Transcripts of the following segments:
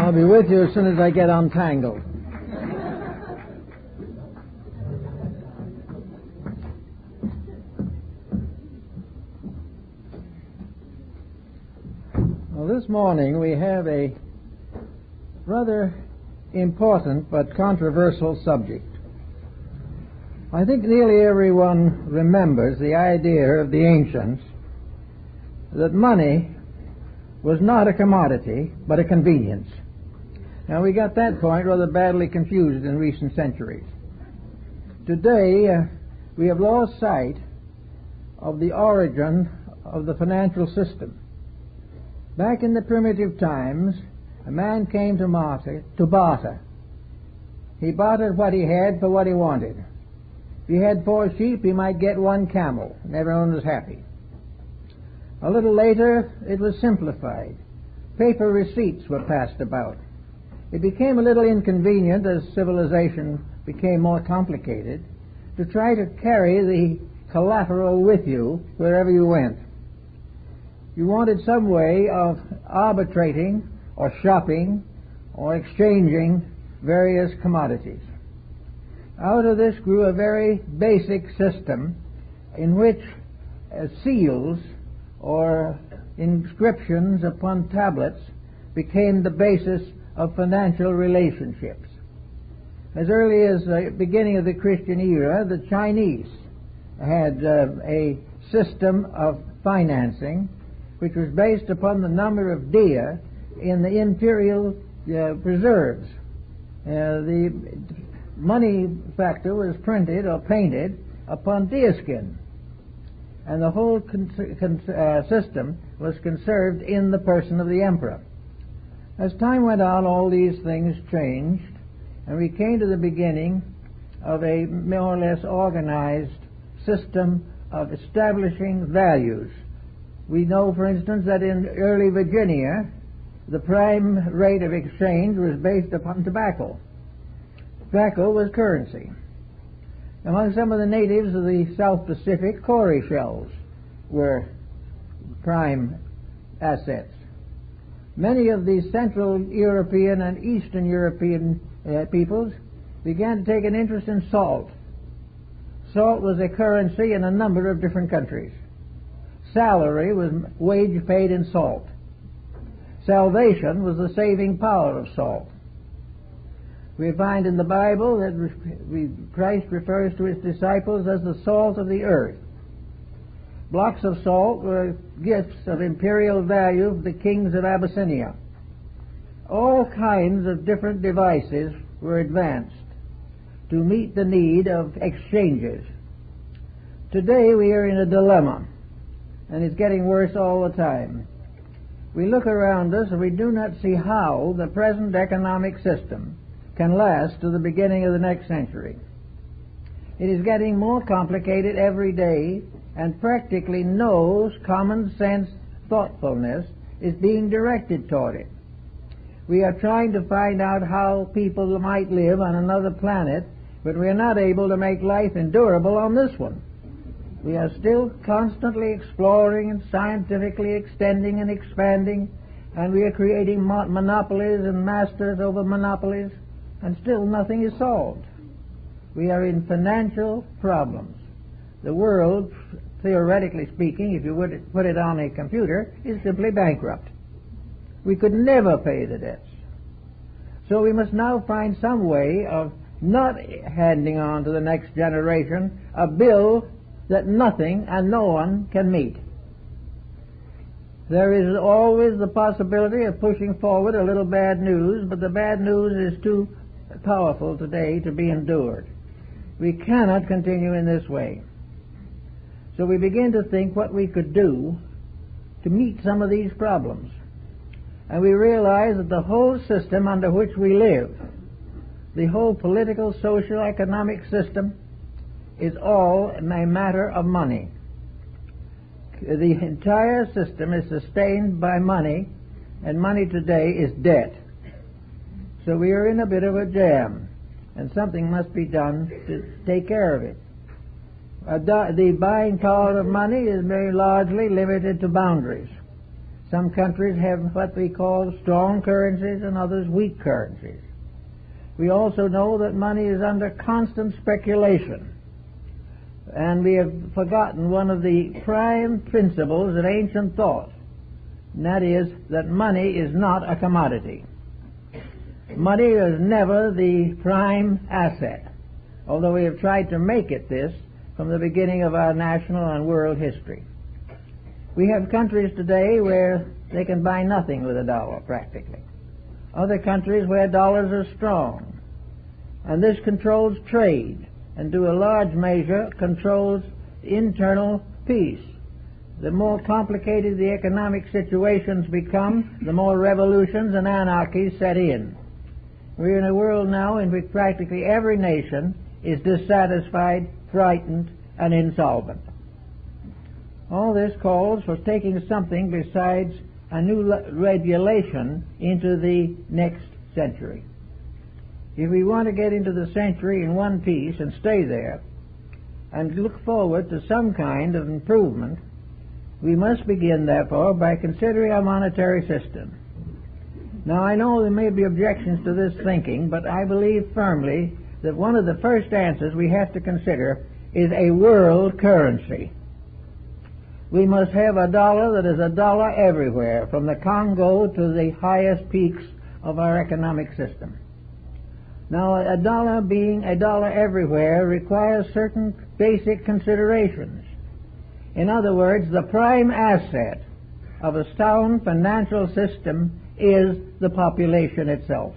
I'll be with you as soon as I get untangled. Well, this morning we have a rather important but controversial subject. I think nearly everyone remembers the idea of the ancients that money was not a commodity, but a convenience. Now, we got that point rather badly confused in recent centuries. Today, we have lost sight of the origin of the financial system. Back in the primitive times, a man came to barter. He bartered what he had for what he wanted. If he had 4 sheep, he might get 1 camel, and everyone was happy. A little later, it was simplified. Paper receipts were passed about. It became a little inconvenient as civilization became more complicated to try to carry the collateral with you wherever you went. You wanted some way of arbitrating or shopping or exchanging various commodities. Out of this grew a very basic system in which seals or inscriptions upon tablets became the basis of financial relationships. As early as the beginning of the Christian era, the Chinese had a system of financing which was based upon the number of deer in the imperial preserves. The money factor was printed or painted upon deerskin, and the whole system was conserved in the person of the emperor. As time went on, all these things changed, and we came to the beginning of a more or less organized system of establishing values. We know, for instance, that in early Virginia, the prime rate of exchange was based upon tobacco. Tobacco was currency. Among some of the natives of the South Pacific, cowrie shells were prime assets. Many of the Central European and Eastern European peoples began to take an interest in salt. Salt was a currency in a number of different countries. Salary was wage paid in salt. Salvation was the saving power of salt. We find in the Bible that Christ refers to his disciples as the salt of the earth. Blocks of salt were gifts of imperial value of the kings of Abyssinia. All kinds of different devices were advanced to meet the need of exchanges. Today we are in a dilemma, and it's getting worse all the time. We look around us and we do not see how the present economic system can last to the beginning of the next century. It is getting more complicated every day, and practically no common sense thoughtfulness is being directed toward it. We are trying to find out how people might live on another planet, but we are not able to make life endurable on this one. We are still constantly exploring and scientifically extending and expanding, and we are creating monopolies and masters over monopolies, and still nothing is solved. We are in financial problems. The world, theoretically speaking, if you would put it on a computer, is simply bankrupt. We could never pay the debts. So we must now find some way of not handing on to the next generation a bill that nothing and no one can meet. There is always the possibility of pushing forward a little bad news, but the bad news is too powerful today to be endured. We cannot continue in this way. So we begin to think what we could do to meet some of these problems. And we realize that the whole system under which we live, the whole political, social, economic system, is all a matter of money. The entire system is sustained by money, and money today is debt. So we are in a bit of a jam, and something must be done to take care of it. The buying power of money is very largely limited to boundaries. Some countries have what we call strong currencies and others weak currencies. We also know that money is under constant speculation. And we have forgotten one of the prime principles of ancient thought, and that is that money is not a commodity. Money is never the prime asset, although we have tried to make it this from the beginning of our national and world history. We have countries today where they can buy nothing with a dollar, practically. Other countries where dollars are strong. And this controls trade, and to a large measure controls internal peace. The more complicated the economic situations become, the more revolutions and anarchies set in. We're in a world now in which practically every nation is dissatisfied, frightened, and insolvent. All this calls for taking something besides a new regulation into the next century. If we want to get into the century in one piece and stay there and look forward to some kind of improvement, we must begin, therefore, by considering our monetary system. Now, I know there may be objections to this thinking, but I believe firmly that one of the first answers we have to consider is a world currency. We must have a dollar that is a dollar everywhere, from the Congo to the highest peaks of our economic system. Now, a dollar being a dollar everywhere requires certain basic considerations. In other words, the prime asset of a sound financial system is the population itself.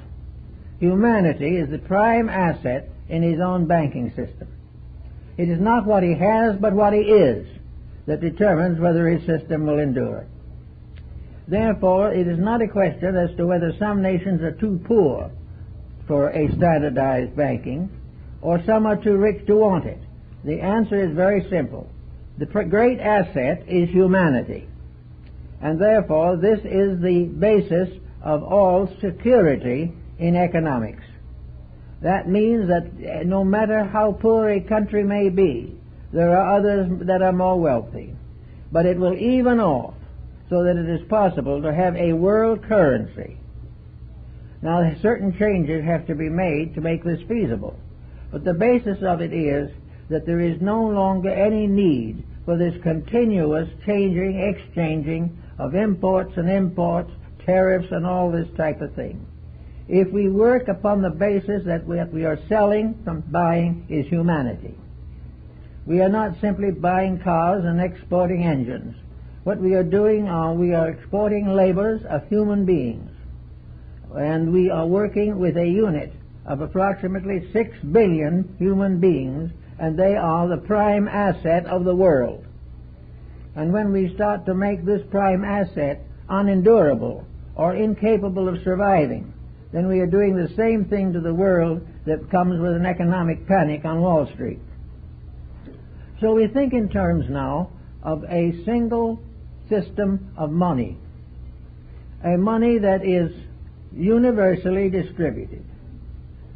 Humanity is the prime asset in his own banking system. It is not what he has, but what he is, that determines whether his system will endure. Therefore, it is not a question as to whether some nations are too poor for a standardized banking, or some are too rich to want it. The answer is very simple. The great asset is humanity, and therefore this is the basis of all security in economics. That means that no matter how poor a country may be, there are others that are more wealthy, but it will even off so that it is possible to have a world currency. Now, certain changes have to be made to make this feasible, but the basis of it is that there is no longer any need for this continuous changing, exchanging of imports and imports, tariffs and all this type of thing. If we work upon the basis that what we are selling from buying is humanity. We are not simply buying cars and exporting engines. What we are doing we are exporting labors of human beings. And we are working with a unit of approximately 6 billion human beings, and they are the prime asset of the world. And when we start to make this prime asset unendurable or incapable of surviving, then we are doing the same thing to the world that comes with an economic panic on Wall Street. So we think in terms now of a single system of money, a money that is universally distributed.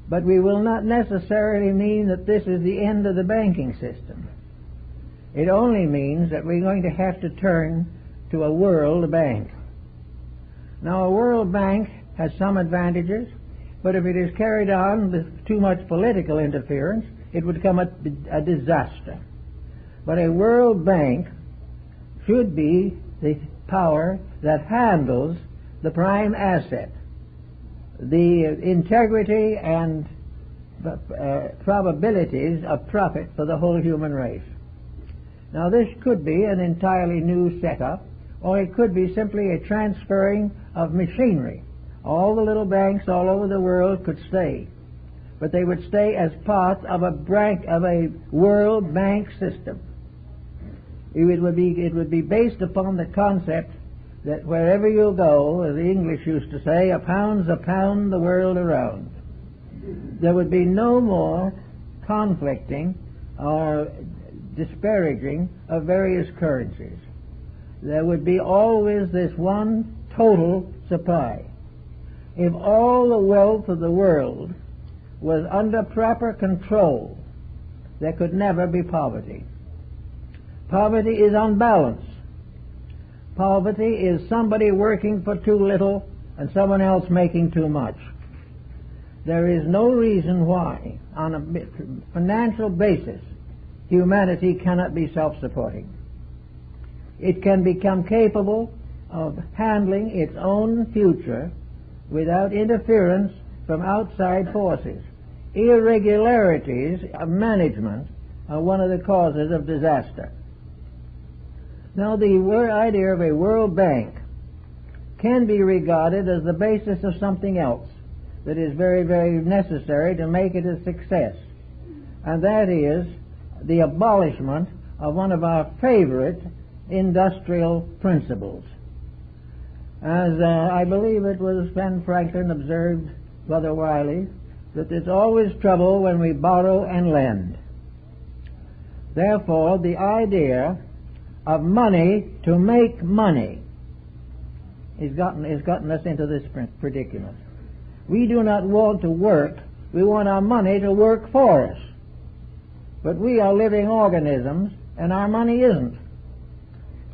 But we will not necessarily mean that this is the end of the banking system. It only means that we're going to have to turn to a world bank. Now, a world bank has some advantages, but if it is carried on with too much political interference, it would become a disaster. But a world bank should be the power that handles the prime asset, the integrity and probabilities of profit for the whole human race. Now, this could be an entirely new setup, or it could be simply a transferring of machinery. All the little banks all over the world could stay, but they would stay as part of a world bank system. It would be based upon the concept that wherever you go, as the English used to say, a pound's a pound the world around. There would be no more conflicting or disparaging of various currencies. There would be always this one total supply. If all the wealth of the world was under proper control, there could never be poverty. Poverty is unbalance. Poverty is somebody working for too little and someone else making too much. There is no reason why, on a financial basis, humanity cannot be self-supporting. It can become capable of handling its own future without interference from outside forces. Irregularities of management are one of the causes of disaster. Now, the idea of a World Bank can be regarded as the basis of something else that is very, very necessary to make it a success, and that is the abolishment of one of our favorite industrial principles. As I believe it was Ben Franklin observed rather Wiley, that there's always trouble when we borrow and lend. Therefore, the idea of money to make money has gotten us into this predicament. We do not want to work, we want our money to work for us. But we are living organisms, and our money isn't.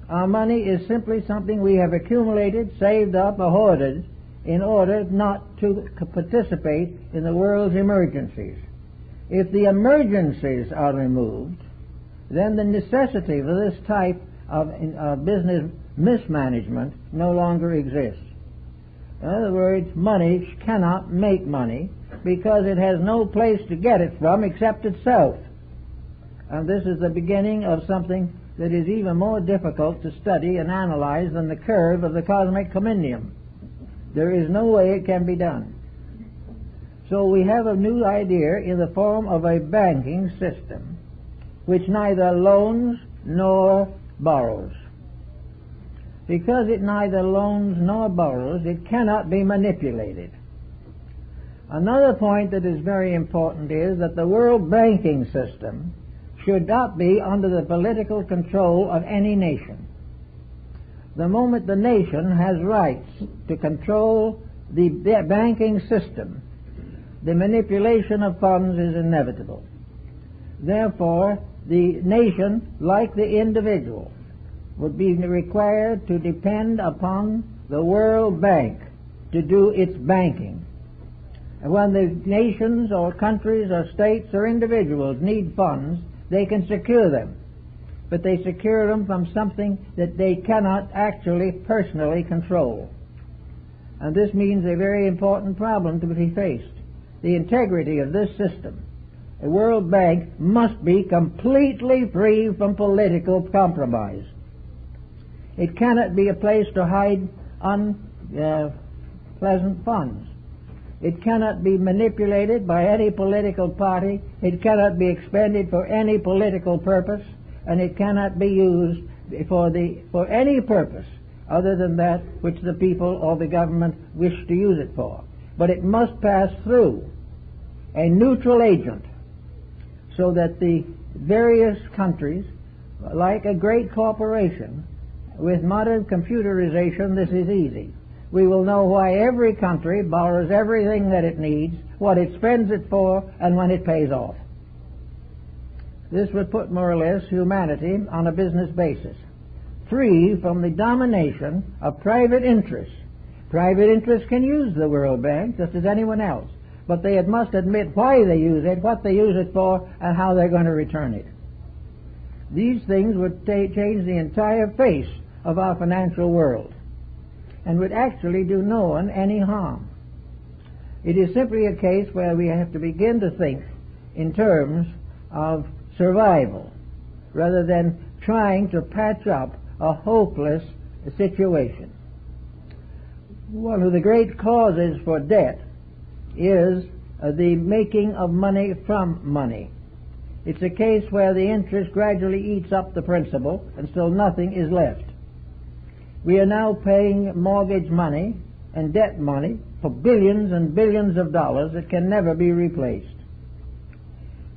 Our money is simply something we have accumulated, saved up, or hoarded in order not to participate in the world's emergencies. If the emergencies are removed, then the necessity for this type of business mismanagement no longer exists. In other words, money cannot make money because it has no place to get it from except itself. And this is the beginning of something that is even more difficult to study and analyze than the curve of the cosmic compendium. There is no way it can be done. So we have a new idea in the form of a banking system which neither loans nor borrows. Because it neither loans nor borrows, it cannot be manipulated. Another point that is very important is that the world banking system should not be under the political control of any nation. The moment the nation has rights to control the banking system, the manipulation of funds is inevitable. Therefore, the nation, like the individual, would be required to depend upon the World Bank to do its banking. And when the nations or countries or states or individuals need funds, they can secure them. But they secure them from something that they cannot actually personally control. And this means a very important problem to be faced. The integrity of this system. A World Bank must be completely free from political compromise. It cannot be a place to hide unpleasant funds. It cannot be manipulated by any political party. It cannot be expended for any political purpose, and it cannot be used for any purpose other than that which the people or the government wish to use it for. But it must pass through a neutral agent, so that the various countries, like a great corporation, with modern computerization this is easy. We will know why every country borrows everything that it needs, what it spends it for, and when it pays off. This would put more or less humanity on a business basis, free from the domination of private interests. Private interests can use the World Bank just as anyone else, but they must admit why they use it, what they use it for, and how they're going to return it. These things would change the entire face of our financial world and would actually do no one any harm. It is simply a case where we have to begin to think in terms of survival rather than trying to patch up a hopeless situation. One of the great causes for debt is the making of money from money. It's a case where the interest gradually eats up the principal until nothing is left. We are now paying mortgage money and debt money for billions and billions of dollars that can never be replaced.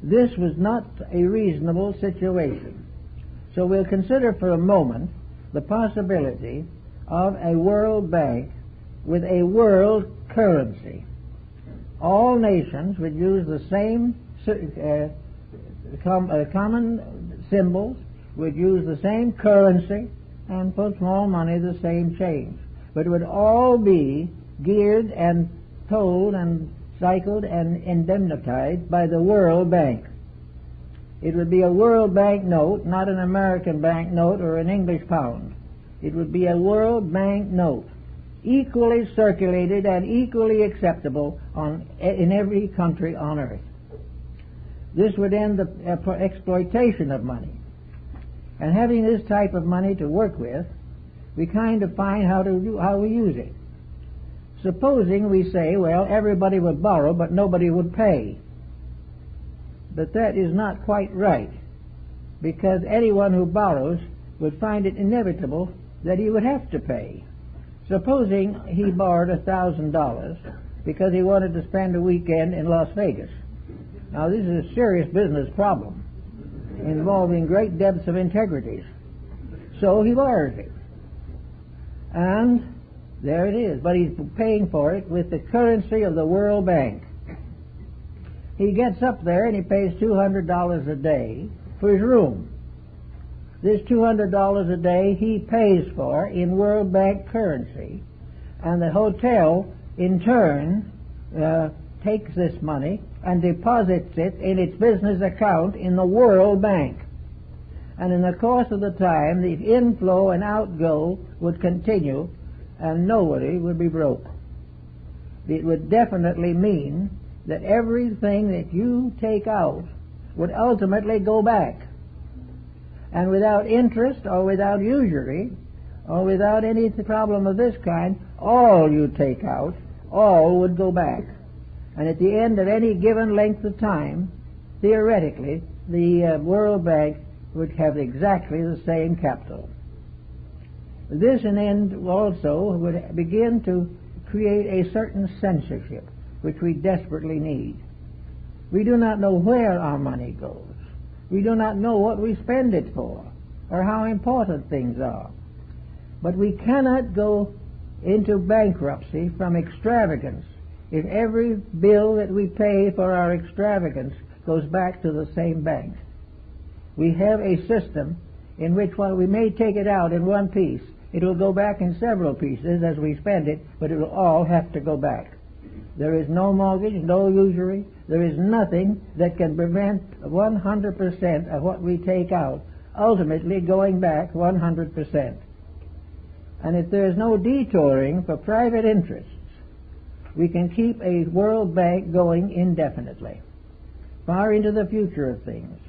This was not a reasonable situation. So we'll consider for a moment the possibility of a World Bank with a world currency. All nations would use the same common symbols, would use the same currency, and for small money the same change. But it would all be geared and told and cycled and indemnized by the World Bank. It would be a World Bank note, not an American bank note or an English pound. It would be a World Bank note, equally circulated and equally acceptable in every country on earth. This would end the exploitation of money. And having this type of money to work with, we kind of find how we use it. Supposing we say, well, everybody would borrow, but nobody would pay. But that is not quite right, because anyone who borrows would find it inevitable that he would have to pay. Supposing he borrowed $1,000 because he wanted to spend a weekend in Las Vegas. Now, this is a serious business problem involving great depths of integrity. So he borrows it. And there it is. But he's paying for it with the currency of the World Bank. He gets up there and he pays $200 a day for his room. This $200 a day he pays for in World Bank currency. And the hotel, in turn, takes this money and deposits it in its business account in the World Bank. And in the course of the time, the inflow and outgo would continue, and nobody would be broke. It would definitely mean that everything that you take out would ultimately go back. And without interest or without usury or without any problem of this kind, all you take out, all would go back. And at the end of any given length of time, theoretically, the World Bank would have exactly the same capital. This in end also would begin to create a certain censorship, which we desperately need. We do not know where our money goes. We do not know what we spend it for, or how important things are. But we cannot go into bankruptcy from extravagance if every bill that we pay for our extravagance goes back to the same bank. We have a system in which, while we may take it out in one piece, it will go back in several pieces as we spend it, but it will all have to go back. There is no mortgage, no usury. There is nothing that can prevent 100% of what we take out ultimately going back 100%. And if there is no detouring for private interests, we can keep a World Bank going indefinitely, far into the future of things.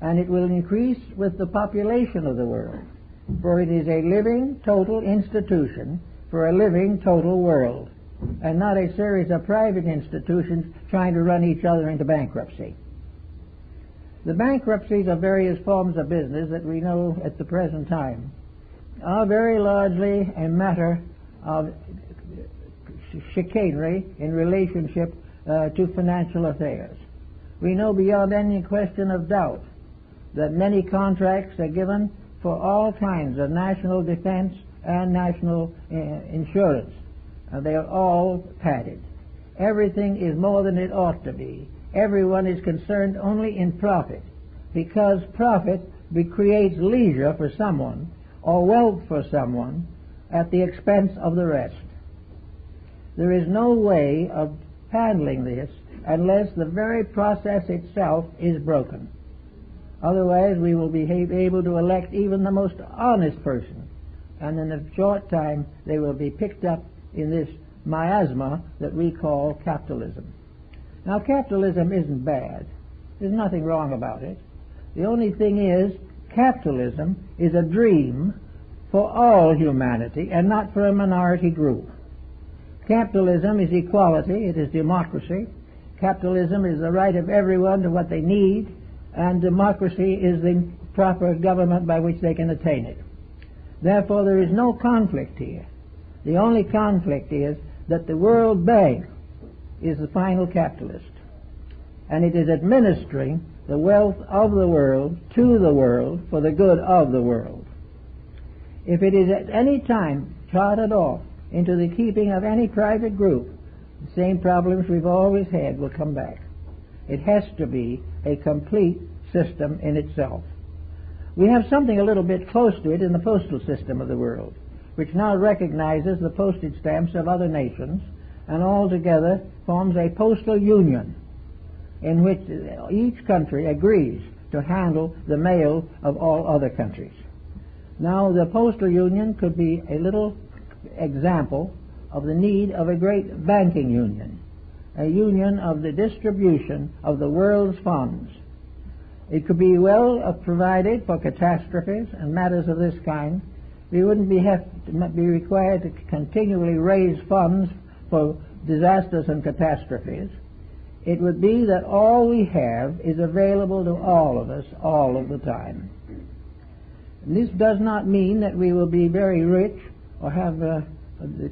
And it will increase with the population of the world, for it is a living, total institution for a living, total world, and not a series of private institutions trying to run each other into bankruptcy. The bankruptcies of various forms of business that we know at the present time are very largely a matter of chicanery in relationship to financial affairs. We know beyond any question of doubt that many contracts are given for all kinds of national defense and national insurance. They are all padded. Everything is more than it ought to be. Everyone is concerned only in profit, because profit creates leisure for someone or wealth for someone at the expense of the rest. There is no way of handling this unless the very process itself is broken. Otherwise, we will be able to elect even the most honest person, and in a short time they will be picked up in this miasma that we call capitalism. Now, capitalism isn't bad. There's nothing wrong about it. The only thing is, capitalism is a dream for all humanity and not for a minority group. Capitalism is equality, it is democracy. Capitalism is the right of everyone to what they need, and democracy is the proper government by which they can attain it. Therefore, there is no conflict here. The only conflict is that the World Bank is the final capitalist, and it is administering the wealth of the world to the world for the good of the world. If it is at any time chartered off into the keeping of any private group, the same problems we've always had will come back. It has to be a complete system in itself. We have something a little bit close to it in the postal system of the world, which now recognizes the postage stamps of other nations and altogether forms a postal union in which each country agrees to handle the mail of all other countries. Now, the postal union could be a little example of the need of a great banking union, a union of the distribution of the world's funds. It could be well provided for catastrophes and matters of this kind. We wouldn't be required to continually raise funds for disasters and catastrophes. It would be that all we have is available to all of us all of the time. And this does not mean that we will be very rich or have the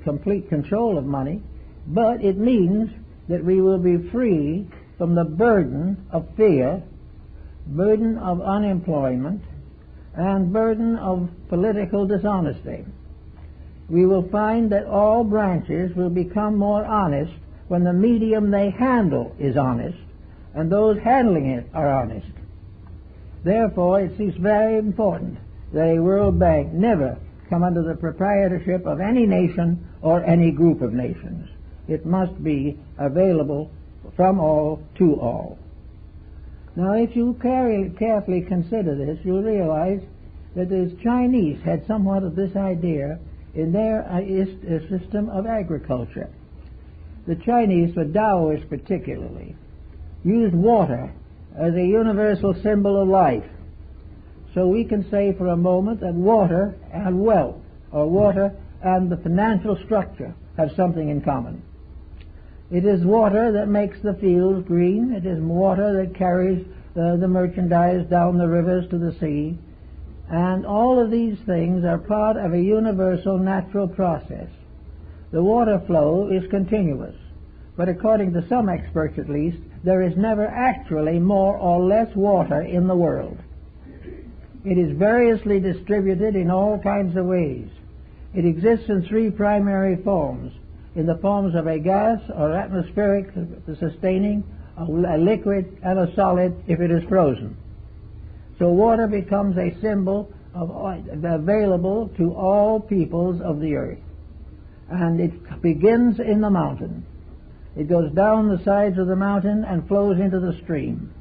complete control of money, but it means that we will be free from the burden of fear, burden of unemployment, and burden of political dishonesty. We will find that all branches will become more honest when the medium they handle is honest and those handling it are honest. Therefore, it seems very important that a World Bank never come under the proprietorship of any nation or any group of nations. It must be available from all to all. Now, if you carefully consider this, you'll realize that the Chinese had somewhat of this idea in their system of agriculture. The Chinese, the Taoists particularly, used water as a universal symbol of life. So we can say for a moment that water and wealth, or water and the financial structure, have something in common. It is water that makes the fields green. It is water that carries the merchandise down the rivers to the sea. And all of these things are part of a universal natural process. The water flow is continuous, but according to some experts at least, there is never actually more or less water in the world. It is variously distributed in all kinds of ways. It exists in three primary forms: in the forms of a gas or atmospheric sustaining, a liquid, and a solid if it is frozen. So water becomes a symbol available to all peoples of the earth. And it begins in the mountain. It goes down the sides of the mountain and flows into the stream.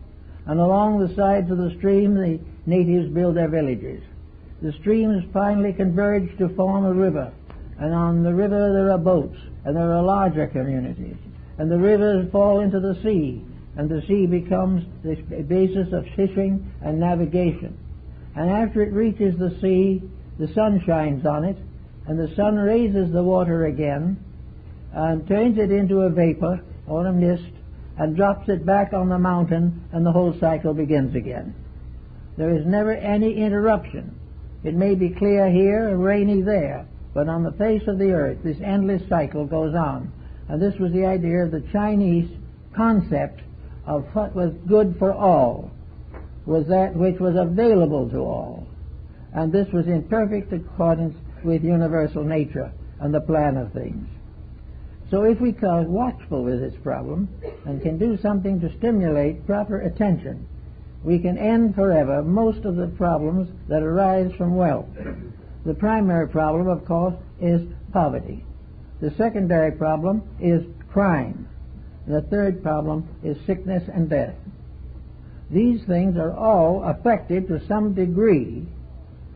And along the sides of the stream, the natives build their villages. The streams finally converge to form a river. And on the river there are boats, and there are larger communities. And the rivers fall into the sea, and the sea becomes the basis of fishing and navigation. And after it reaches the sea, the sun shines on it, and the sun raises the water again, and turns it into a vapor or a mist, and drops it back on the mountain, and the whole cycle begins again. There is never any interruption. It may be clear here and rainy there, but on the face of the earth, this endless cycle goes on. And this was the idea of the Chinese concept of what was good for all, was that which was available to all. And this was in perfect accordance with universal nature and the plan of things. So if we are watchful with this problem and can do something to stimulate proper attention, we can end forever most of the problems that arise from wealth. The primary problem, of course, is poverty. The secondary problem is crime. The third problem is sickness and death. These things are all affected to some degree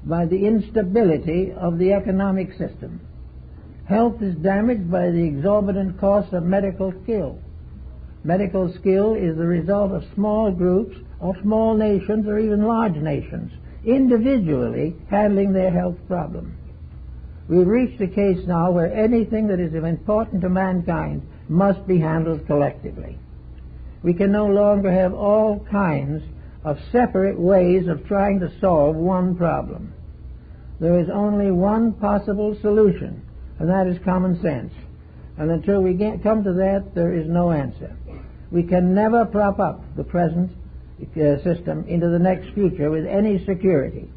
by the instability of the economic system. Health is damaged by the exorbitant cost of medical skill. Medical skill is the result of small groups or small nations or even large nations individually handling their health problem. We've reached a case now where anything that is of importance to mankind must be handled collectively. We can no longer have all kinds of separate ways of trying to solve one problem. There is only one possible solution, and that is common sense. And until we come to that, there is no answer. We can never prop up the present system into the next future with any security.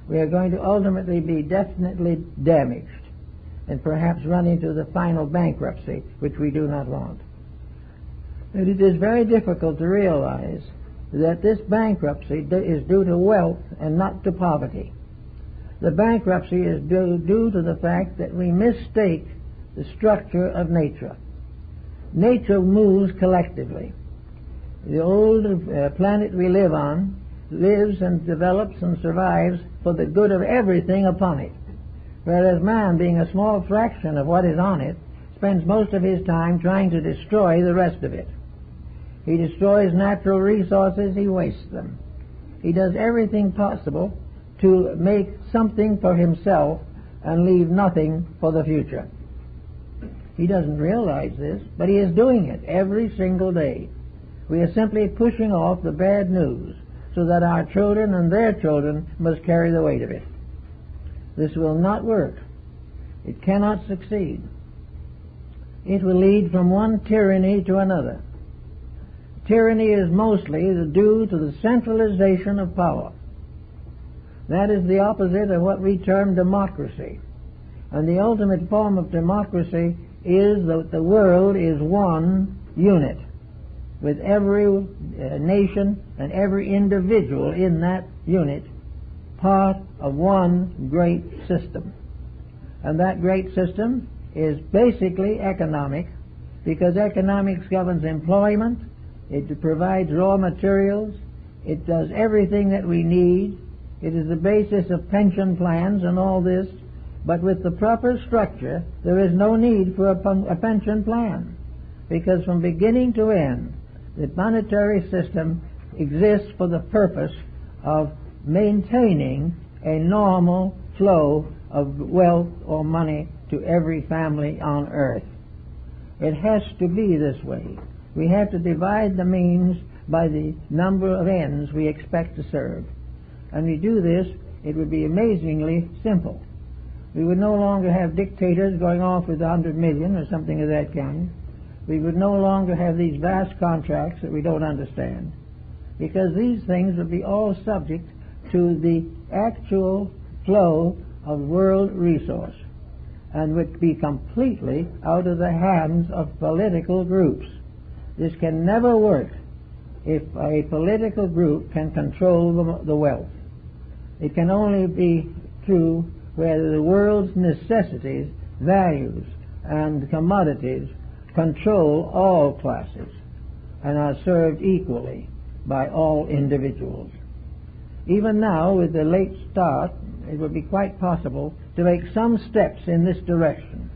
We are going to ultimately be definitely damaged and perhaps run into the final bankruptcy, which we do not want. And it is very difficult to realize that this bankruptcy is due to wealth and not to poverty. The bankruptcy is due to the fact that we mistake the structure of nature. Nature moves collectively. The old planet we live on lives and develops and survives for the good of everything upon it, whereas man, being a small fraction of what is on it, spends most of his time trying to destroy the rest of it. He destroys natural resources, he wastes them. He does everything possible to make something for himself and leave nothing for the future. He doesn't realize this, but he is doing it every single day. We are simply pushing off the bad news so that our children and their children must carry the weight of it. This will not work. It cannot succeed. It will lead from one tyranny to another. Tyranny is mostly due to the centralization of power. That is the opposite of what we term democracy. And the ultimate form of democracy is that the world is one unit, with every nation and every individual in that unit part of one great system. And that great system is basically economic, because economics governs employment, it provides raw materials, it does everything that we need, it is the basis of pension plans and all this, but with the proper structure there is no need for a pension plan, because from beginning to end the monetary system exists for the purpose of maintaining a normal flow of wealth or money to every family on earth. It has to be this way. We have to divide the means by the number of ends we expect to serve. And we do this, it would be amazingly simple. We would no longer have dictators going off with 100 million or something of that kind. We would no longer have these vast contracts that we don't understand, because these things would be all subject to the actual flow of world resource and would be completely out of the hands of political groups. This can never work if a political group can control the wealth. It can only be true where the world's necessities, values, and commodities control all classes and are served equally by all individuals. Even now, with the late start, it would be quite possible to make some steps in this direction,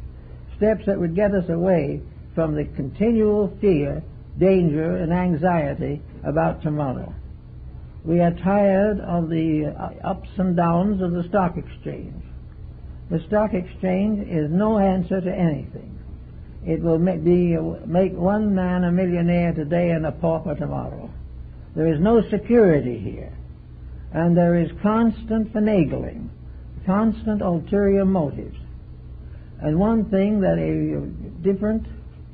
steps that would get us away from the continual fear, danger, and anxiety about tomorrow. We are tired of the ups and downs of the stock exchange. The stock exchange is no answer to anything. It will make one man a millionaire today and a pauper tomorrow. There is no security here. And there is constant finagling, constant ulterior motives. And one thing that a different,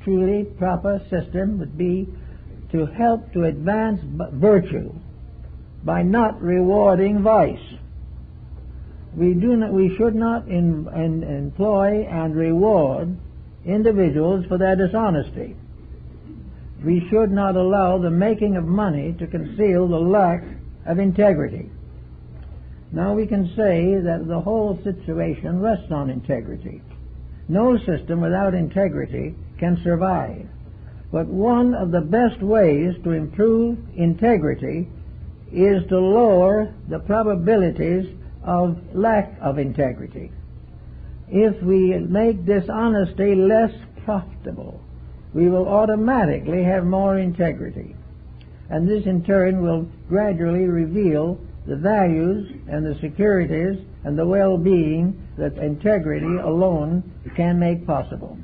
truly proper system would be to help to advance virtue by not rewarding vice. We should not employ and reward individuals for their dishonesty. We should not allow the making of money to conceal the lack of integrity. Now we can say that the whole situation rests on integrity. No system without integrity can survive. But one of the best ways to improve integrity is to lower the probabilities of lack of integrity. If we make dishonesty less profitable, we will automatically have more integrity. And this in turn will gradually reveal the values and the securities and the well-being that integrity alone can make possible.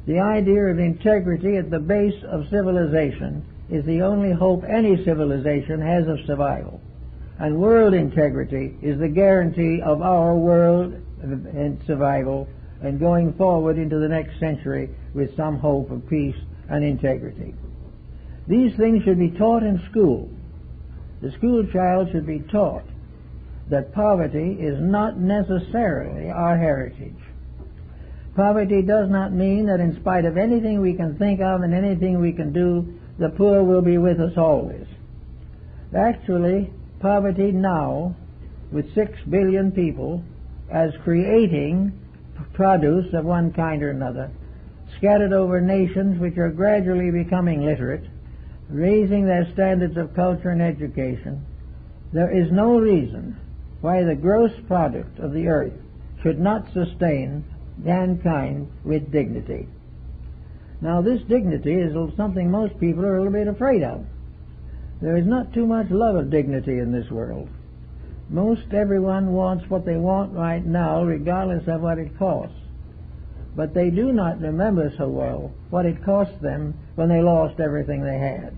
The idea of integrity at the base of civilization is the only hope any civilization has of survival. And world integrity is the guarantee of our world and survival and going forward into the next century with some hope of peace and integrity. These things should be taught in school. The school child should be taught that poverty is not necessarily our heritage. Poverty does not mean that in spite of anything we can think of and anything we can do, the poor will be with us always. Actually, poverty now, with 6 billion people, as creating produce of one kind or another, scattered over nations which are gradually becoming literate, raising their standards of culture and education, there is no reason why the gross product of the earth should not sustain mankind with dignity. Now, this dignity is something most people are a little bit afraid of. There is not too much love of dignity in this world. Most everyone wants what they want right now, regardless of what it costs. But they do not remember so well what it cost them when they lost everything they had.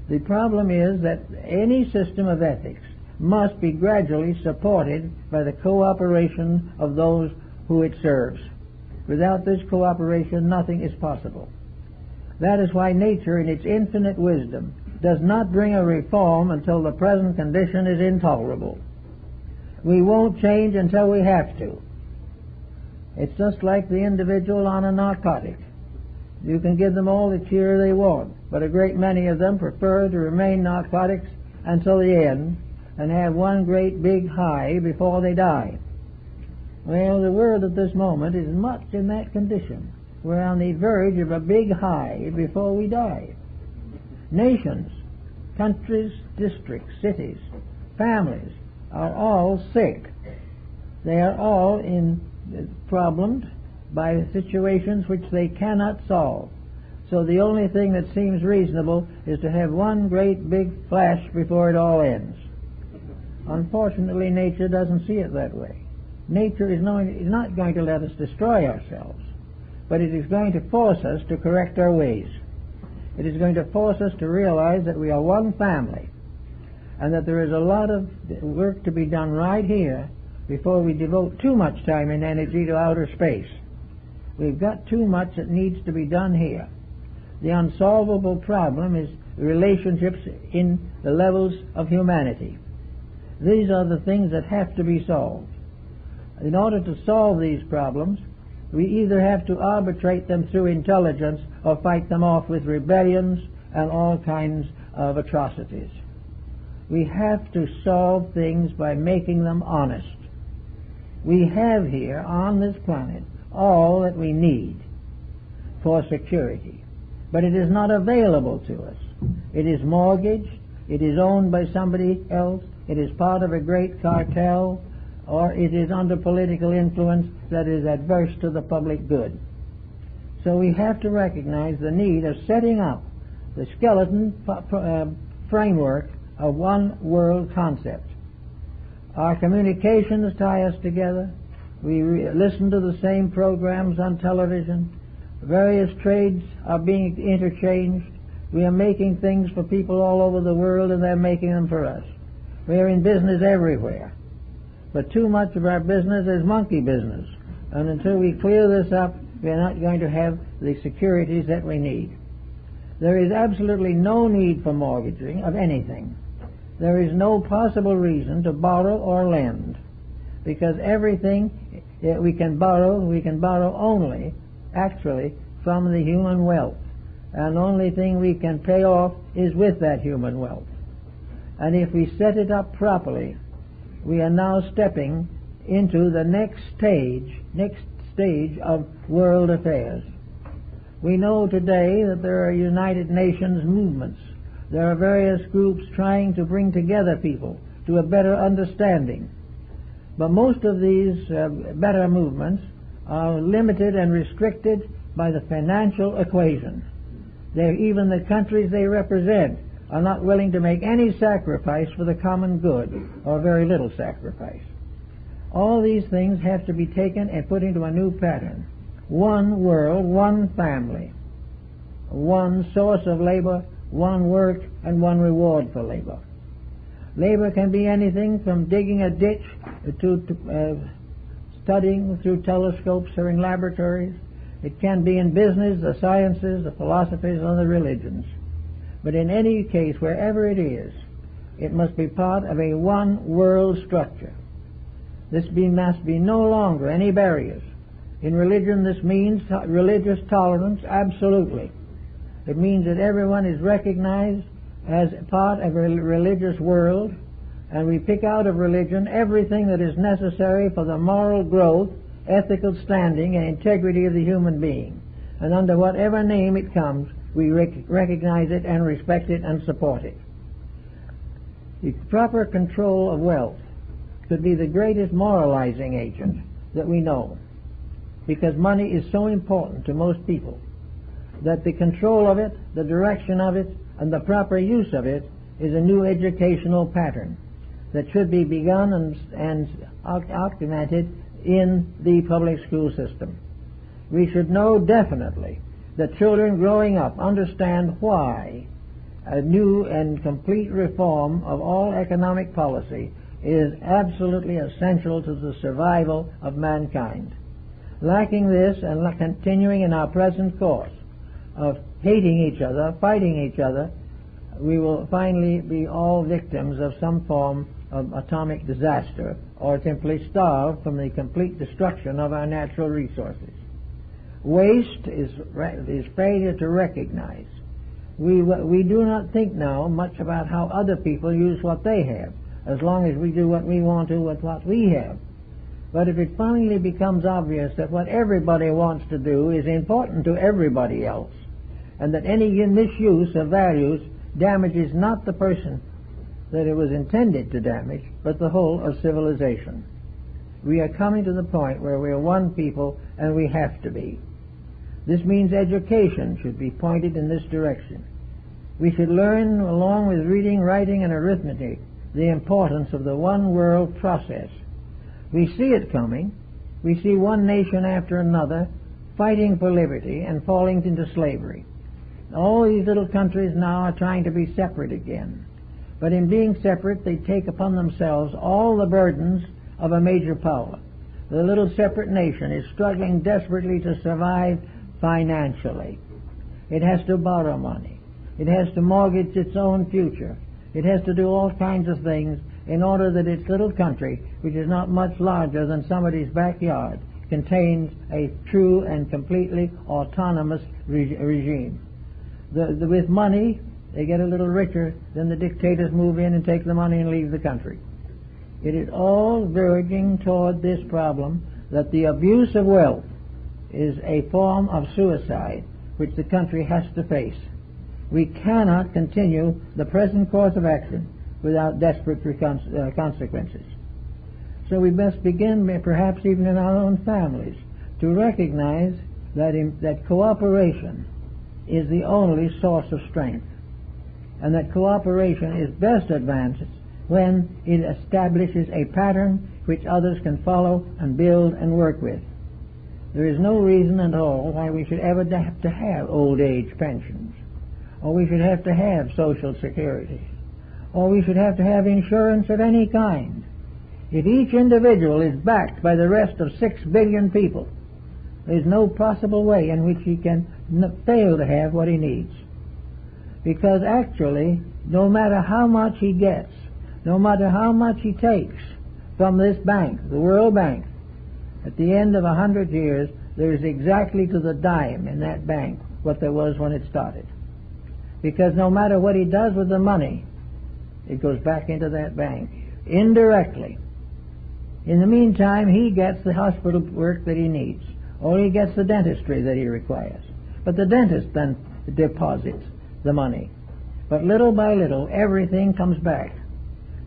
The problem is that any system of ethics must be gradually supported by the cooperation of those who it serves. Without this cooperation, nothing is possible. That is why nature, in its infinite wisdom, does not bring a reform until the present condition is intolerable. We won't change until we have to. It's just like the individual on a narcotic. You can give them all the cheer they want, but a great many of them prefer to remain narcotics until the end and have one great big high before they die. Well, the world at this moment is much in that condition. We're on the verge of a big high before we die. Nations, countries, districts, cities, families are all sick. They are all problemed by situations which they cannot solve. So the only thing that seems reasonable is to have one great big flash before it all ends. Unfortunately, nature doesn't see it that way. Nature is not going to let us destroy ourselves, but it is going to force us to correct our ways. It is going to force us to realize that we are one family and that there is a lot of work to be done right here before we devote too much time and energy to outer space. We've got too much that needs to be done here. The unsolvable problem is relationships in the levels of humanity. These are the things that have to be solved. In order to solve these problems, we either have to arbitrate them through intelligence or fight them off with rebellions and all kinds of atrocities. We have to solve things by making them honest. We have here on this planet all that we need for security, but it is not available to us. It is mortgaged, it is owned by somebody else, it is part of a great cartel, or it is under political influence that is adverse to the public good. So we have to recognize the need of setting up the skeleton framework of one world concept. Our communications tie us together. We listen to the same programs on television. Various trades are being interchanged. We are making things for people all over the world, and they're making them for us. We are in business everywhere. But too much of our business is monkey business. And until we clear this up, we're not going to have the securities that we need. There is absolutely no need for mortgaging of anything. There is no possible reason to borrow or lend, because everything we can borrow only, actually, from the human wealth. And the only thing we can pay off is with that human wealth. And if we set it up properly, we are now stepping into the next stage of world affairs. We know today that there are United Nations movements. There are various groups trying to bring together people to a better understanding. But most of these better movements are limited and restricted by the financial equation. Even the countries they represent are not willing to make any sacrifice for the common good, or very little sacrifice. All these things have to be taken and put into a new pattern. One world, one family, one source of labor, one work, and one reward for labor. Labor can be anything from digging a ditch to studying through telescopes or in laboratories. It can be in business, the sciences, the philosophies, or the religions. But in any case, wherever it is, it must be part of a one world structure. Must be no longer any barriers. In religion, this means religious tolerance, absolutely. It means that everyone is recognized as part of a religious world, and we pick out of religion everything that is necessary for the moral growth, ethical standing, and integrity of the human being. And under whatever name it comes, we recognize it and respect it and support it. The proper control of wealth could be the greatest moralizing agent that we know, because money is so important to most people that the control of it, the direction of it, and the proper use of it is a new educational pattern that should be begun and augmented in the public school system. We should know definitely that children growing up understand why a new and complete reform of all economic policy is absolutely essential to the survival of mankind. Lacking this and continuing in our present course of hating each other, fighting each other, we will finally be all victims of some form of atomic disaster, or simply starve from the complete destruction of our natural resources. Waste is failure to recognize. We do not think now much about how other people use what they have, as long as we do what we want to with what we have. But if it finally becomes obvious that what everybody wants to do is important to everybody else, and that any misuse of values damages not the person that it was intended to damage, but the whole of civilization, we are coming to the point where we are one people, and we have to be. This means education should be pointed in this direction. We should learn, along with reading, writing, and arithmetic, the importance of the one world process. We see it coming. We see one nation after another fighting for liberty and falling into slavery. All these little countries now are trying to be separate again. But in being separate, they take upon themselves all the burdens of a major power. The little separate nation is struggling desperately to survive financially. It has to borrow money. It has to mortgage its own future. It has to do all kinds of things in order that its little country, which is not much larger than somebody's backyard, contains a true and completely autonomous regime. With money, they get a little richer, then the dictators move in and take the money and leave the country. It is all verging toward this problem that the abuse of wealth is a form of suicide which the country has to face. We cannot continue the present course of action without desperate consequences. So we must begin, perhaps even in our own families, to recognize that cooperation is the only source of strength, and that cooperation is best advanced when it establishes a pattern which others can follow and build and work with. There is no reason at all why we should ever have to have old age pensions, or we should have to have Social Security, or we should have to have insurance of any kind. If each individual is backed by the rest of 6 billion people, there is no possible way in which he can fail to have what he needs. Because actually, no matter how much he gets, no matter how much he takes from this bank, the World Bank, at the end of 100 years, there is exactly to the dime in that bank what there was when it started. Because no matter what he does with the money, it goes back into that bank, indirectly. In the meantime, he gets the hospital work that he needs, or he gets the dentistry that he requires. But the dentist then deposits the money. But little by little, everything comes back.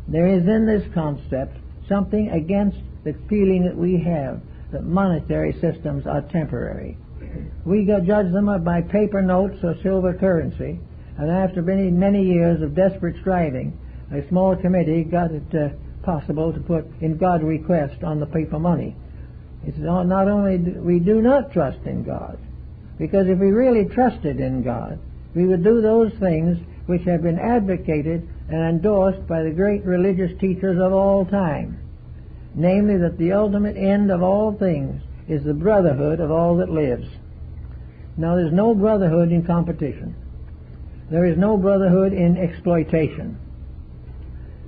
There is in this concept something against the feeling that we have that monetary systems are temporary. We judge them by paper notes or silver currency, and after many years of desperate striving, a small committee got it possible to put in God request on the paper money. It's not only we do not trust in God, because if we really trusted in God, we would do those things which have been advocated and endorsed by the great religious teachers of all time, namely that the ultimate end of all things is the brotherhood of all that lives. Now, there's no brotherhood in competition. There is no brotherhood in exploitation.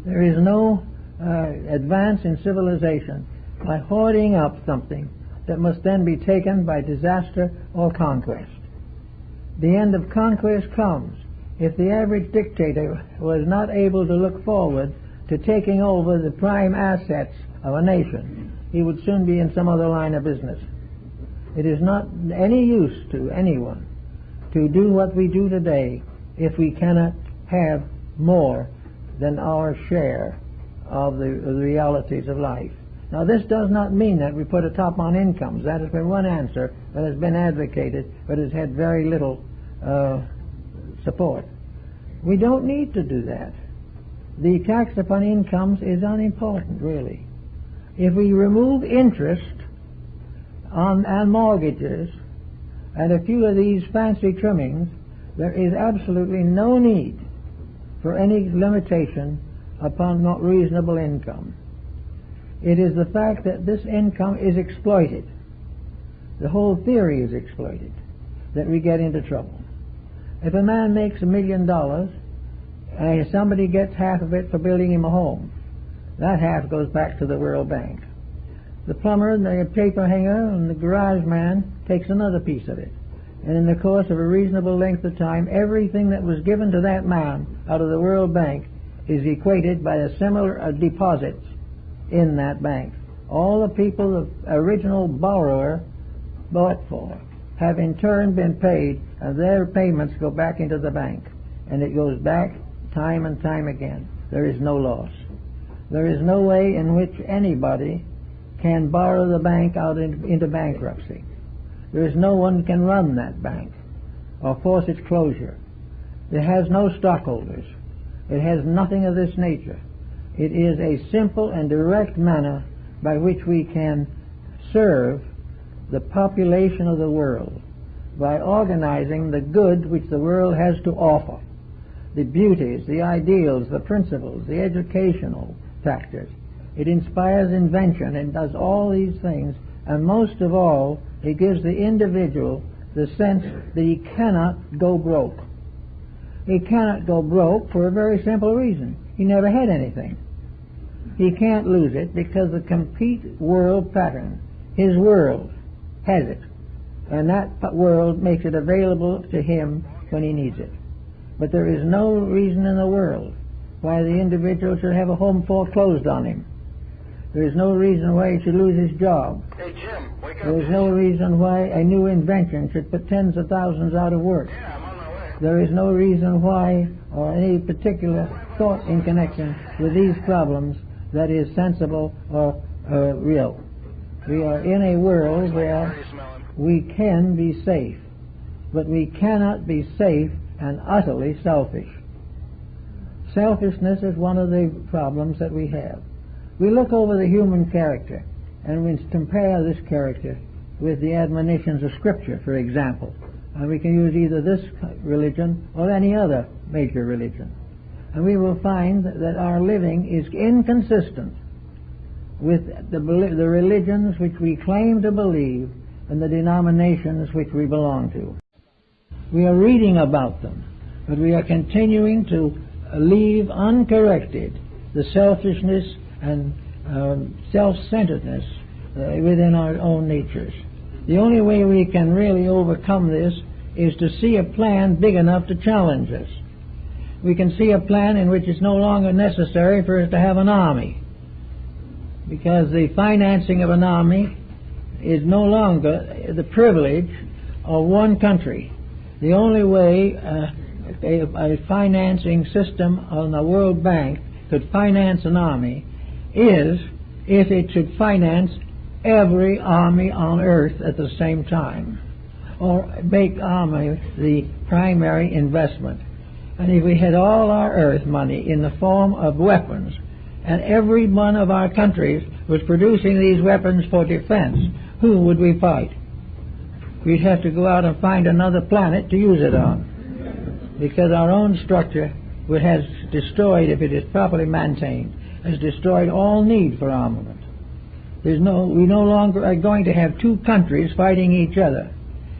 There is no advance in civilization by hoarding up something that must then be taken by disaster or conquest. The end of conquest comes if the average dictator was not able to look forward to taking over the prime assets of a nation, he would soon be in some other line of business. It is not any use to anyone to do what we do today if we cannot have more than our share of the realities of life. Now, this does not mean that we put a top on incomes. That has been one answer that has been advocated, but has had very little support. We don't need to do that. The tax upon incomes is unimportant, really. If we remove interest on mortgages and a few of these fancy trimmings, there is absolutely no need for any limitation upon not reasonable income. It is the fact that this income is exploited, the whole theory is exploited, that we get into trouble. If a man makes $1 million and somebody gets half of it for building him a home, that half goes back to the World Bank. The plumber, the paper hanger, and the garage man takes another piece of it. And in the course of a reasonable length of time, everything that was given to that man out of the World Bank is equated by a similar deposits in that bank. All the people the original borrower bought for have in turn been paid, and their payments go back into the bank. And it goes back time and time again. There is no loss. There is no way in which anybody can borrow the bank out into bankruptcy. There is no one can run that bank or force its closure. It has no stockholders. It has nothing of this nature. It is a simple and direct manner by which we can serve the population of the world by organizing the good which the world has to offer, the beauties, the ideals, the principles, the educational factors. It inspires invention and does all these things, and most of all, it gives the individual the sense that he cannot go broke. He cannot go broke for a very simple reason. He never had anything. He can't lose it because the complete world pattern, his world, has it. And that world makes it available to him when he needs it. But there is no reason in the world why the individual should have a home foreclosed on him. There is no reason why he should lose his job. Hey, Jim, wake up. There is no reason why a new invention should put tens of thousands out of work. Yeah, I'm on my way. There is no reason why, or any particular thought in connection with these problems that is sensible or real. We are in a world where we can be safe, but we cannot be safe and utterly selfish. Selfishness is one of the problems that we have. We look over the human character and we compare this character with the admonitions of Scripture, for example. And we can use either this religion or any other major religion. And we will find that our living is inconsistent with the religions which we claim to believe and the denominations which we belong to. We are reading about them, but we are continuing to leave uncorrected the selfishness and self-centeredness within our own natures. The only way we can really overcome this is to see a plan big enough to challenge us. We can see a plan in which it's no longer necessary for us to have an army, because the financing of an army is no longer the privilege of one country. The only way a financing system on the World Bank could finance an army is if it should finance every army on earth at the same time, or make army the primary investment. And if we had all our earth money in the form of weapons, and every one of our countries was producing these weapons for defense, who would we fight? We'd have to go out and find another planet to use it on, because our own structure has destroyed, if it is properly maintained, has destroyed all need for armament. We no longer are going to have two countries fighting each other,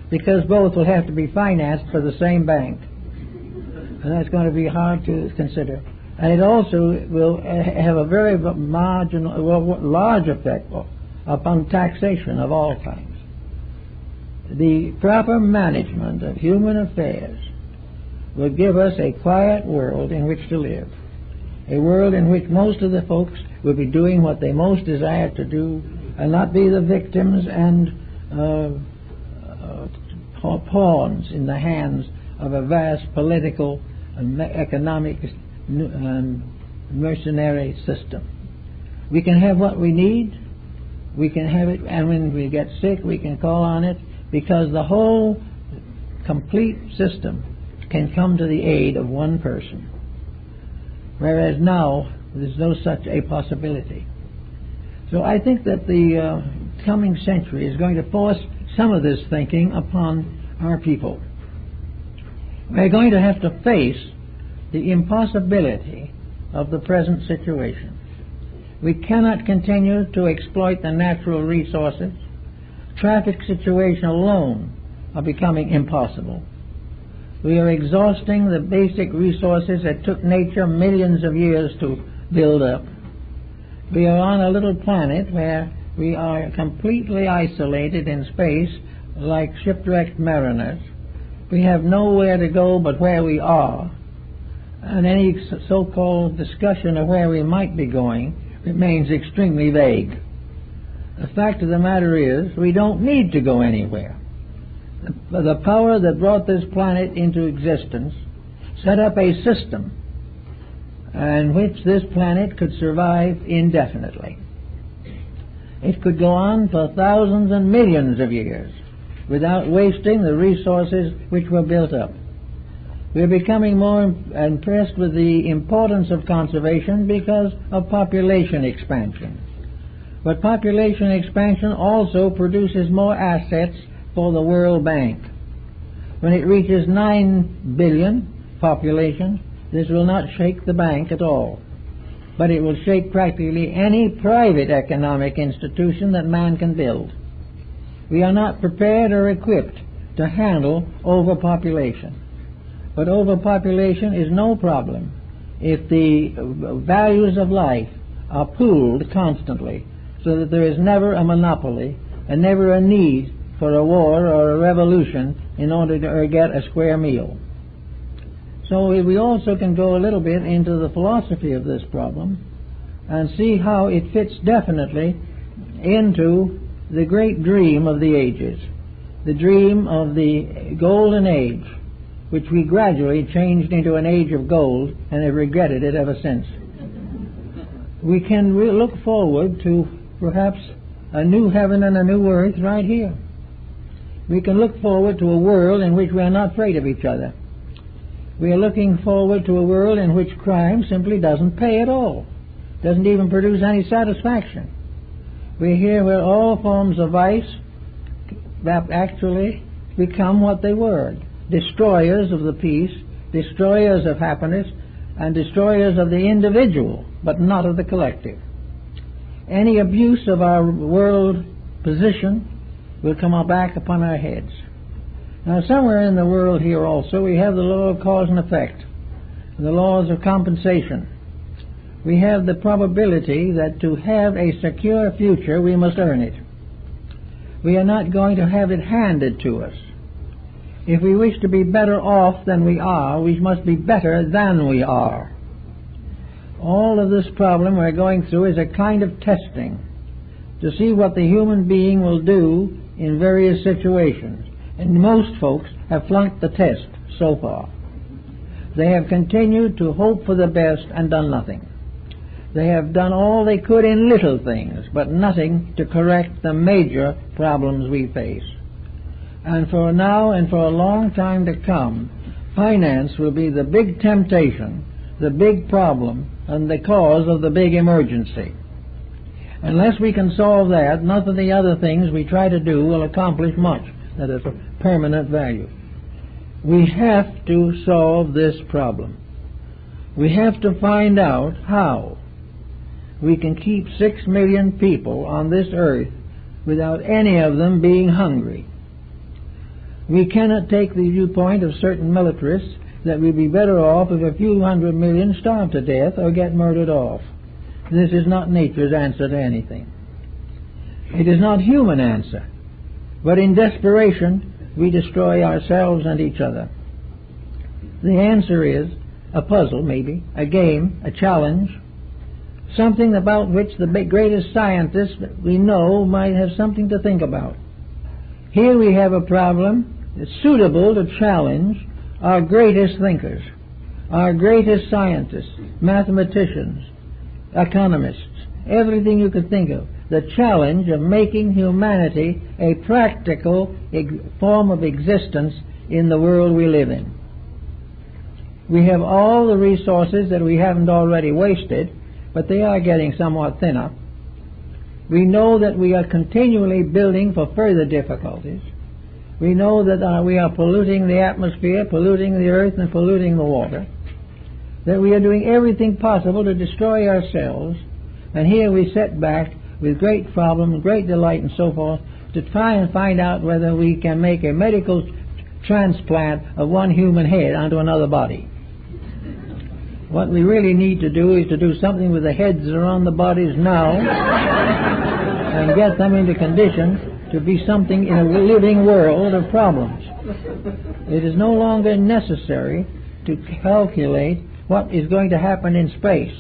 because both will have to be financed for the same bank. And that's going to be hard to consider. And it also will have a very large effect upon taxation of all kinds. The proper management of human affairs will give us a quiet world in which to live, a world in which most of the folks will be doing what they most desire to do and not be the victims and pawns in the hands of a vast political and economic mercenary system. We can have what we need, we can have it, and when we get sick we can call on it, because the whole complete system can come to the aid of one person, whereas now there's no such a possibility. So I think that the coming century is going to force some of this thinking upon our people. We're going to have to face the impossibility of the present situation. We cannot continue to exploit the natural resources. Traffic situation alone are becoming impossible. We are exhausting the basic resources that took nature millions of years to build up. We are on a little planet where we are completely isolated in space like shipwrecked mariners. We have nowhere to go but where we are, and any so-called discussion of where we might be going remains extremely vague. The fact of the matter is, we don't need to go anywhere. The power that brought this planet into existence set up a system in which this planet could survive indefinitely. It could go on for thousands and millions of years without wasting the resources which were built up. We're becoming more impressed with the importance of conservation because of population expansion. But population expansion also produces more assets for the World Bank. When it reaches 9 billion population, this will not shake the bank at all, but it will shake practically any private economic institution that man can build. We are not prepared or equipped to handle overpopulation. But overpopulation is no problem if the values of life are pooled constantly, so that there is never a monopoly and never a need for a war or a revolution in order to get a square meal. So we also can go a little bit into the philosophy of this problem and see how it fits definitely into the great dream of the ages, the dream of the golden age, which we gradually changed into an age of gold and have regretted it ever since. We can look forward to perhaps a new heaven and a new earth right here. We can look forward to a world in which we are not afraid of each other. We are looking forward to a world in which crime simply doesn't pay at all, doesn't even produce any satisfaction. We're here where all forms of vice that actually become what they were, destroyers of the peace, destroyers of happiness, and destroyers of the individual, but not of the collective. Any abuse of our world position will come back upon our heads. Now, somewhere in the world here also we have the law of cause and effect, the laws of compensation. We have the probability that to have a secure future we must earn it. We are not going to have it handed to us. If we wish to be better off than we are, we must be better than we are. All of this problem we're going through is a kind of testing to see what the human being will do in various situations. And most folks have flunked the test so far. They have continued to hope for the best and done nothing. They have done all they could in little things, but nothing to correct the major problems we face. And for now and for a long time to come, finance will be the big temptation, the big problem, and the cause of the big emergency. Unless we can solve that, none of the other things we try to do will accomplish much that is of permanent value. We have to solve this problem. We have to find out how we can keep 6 million people on this earth without any of them being hungry. We cannot take the viewpoint of certain militarists that we'd be better off if a few 100 million starve to death or get murdered off. This is not nature's answer to anything. It is not human answer. But in desperation, we destroy ourselves and each other. The answer is a puzzle, maybe, a game, a challenge, something about which the greatest scientists that we know might have something to think about. Here we have a problem that's suitable to challenge our greatest thinkers, our greatest scientists, mathematicians, economists, everything you could think of. The challenge of making humanity a practical form of existence in the world we live in. We have all the resources that we haven't already wasted, but they are getting somewhat thinner. We know that we are continually building for further difficulties. We know that we are polluting the atmosphere, polluting the earth, and polluting the water. That we are doing everything possible to destroy ourselves. And here we sit back with great problem, great delight, and so forth, to try and find out whether we can make a medical transplant of one human head onto another body. What we really need to do is to do something with the heads that are on the bodies now and get them into condition to be something in a living world of problems. It is no longer necessary to calculate what is going to happen in space,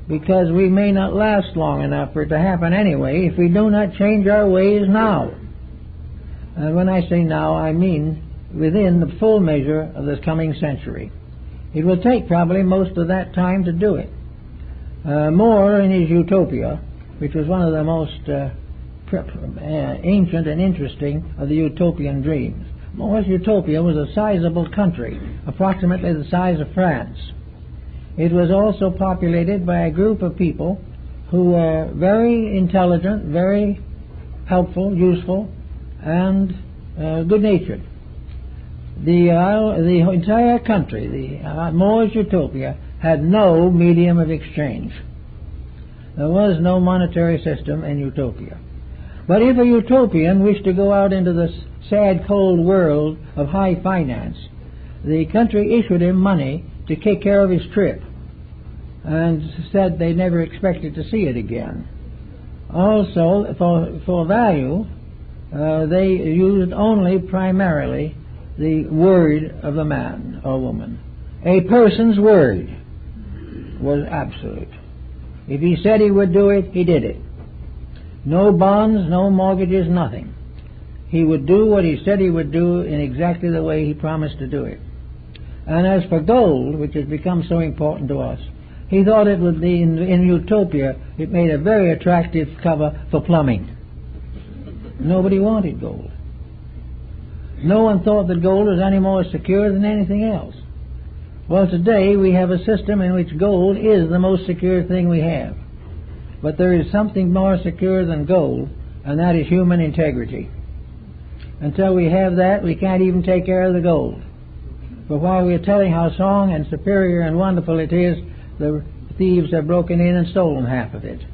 because we may not last long enough for it to happen anyway if we do not change our ways now. And when I say now, I mean within the full measure of this coming century. It will take probably most of that time to do it. More in his Utopia, which was one of the most ancient and interesting of the utopian dreams. More's Utopia was a sizable country, approximately the size of France. It was also populated by a group of people who were very intelligent, very helpful, useful, and good-natured. The entire country, the More's Utopia, had no medium of exchange. There was no monetary system in Utopia. But if a utopian wished to go out into the sad, cold world of high finance, the country issued him money to take care of his trip, and said they never expected to see it again. Also, for value, they used only primarily the word of the man or woman. A person's word was absolute. If he said he would do it, he did it. No bonds, no mortgages, nothing. He would do what he said he would do in exactly the way he promised to do it. And as for gold, which has become so important to us, he thought it would be, in Utopia, it made a very attractive cover for plumbing. Nobody wanted gold. No one thought that gold was any more secure than anything else. Well, today we have a system in which gold is the most secure thing we have. But there is something more secure than gold, and that is human integrity. Until we have that, we can't even take care of the gold. But while we are telling how strong and superior and wonderful it is, the thieves have broken in and stolen half of it.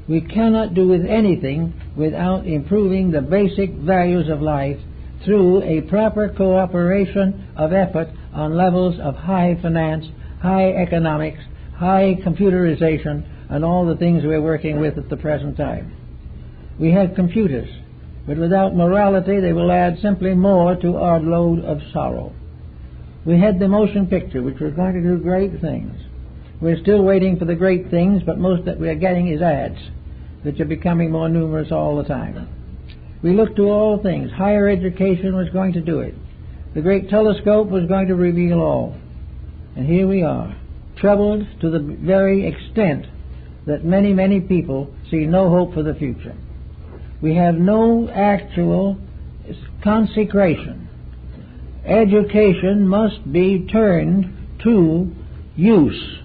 We cannot do with anything without improving the basic values of life through a proper cooperation of effort on levels of high finance, high economics, high computerization, and all the things we're working with at the present time. We have computers, but without morality they will add simply more to our load of sorrow. We had the motion picture, which was going to do great things. We're still waiting for the great things, but most that we're getting is ads, which are becoming more numerous all the time. We looked to all things. Higher education was going to do it. The great telescope was going to reveal all. And here we are, troubled to the very extent that many, many people see no hope for the future. We have no actual consecration. Education must be turned to use.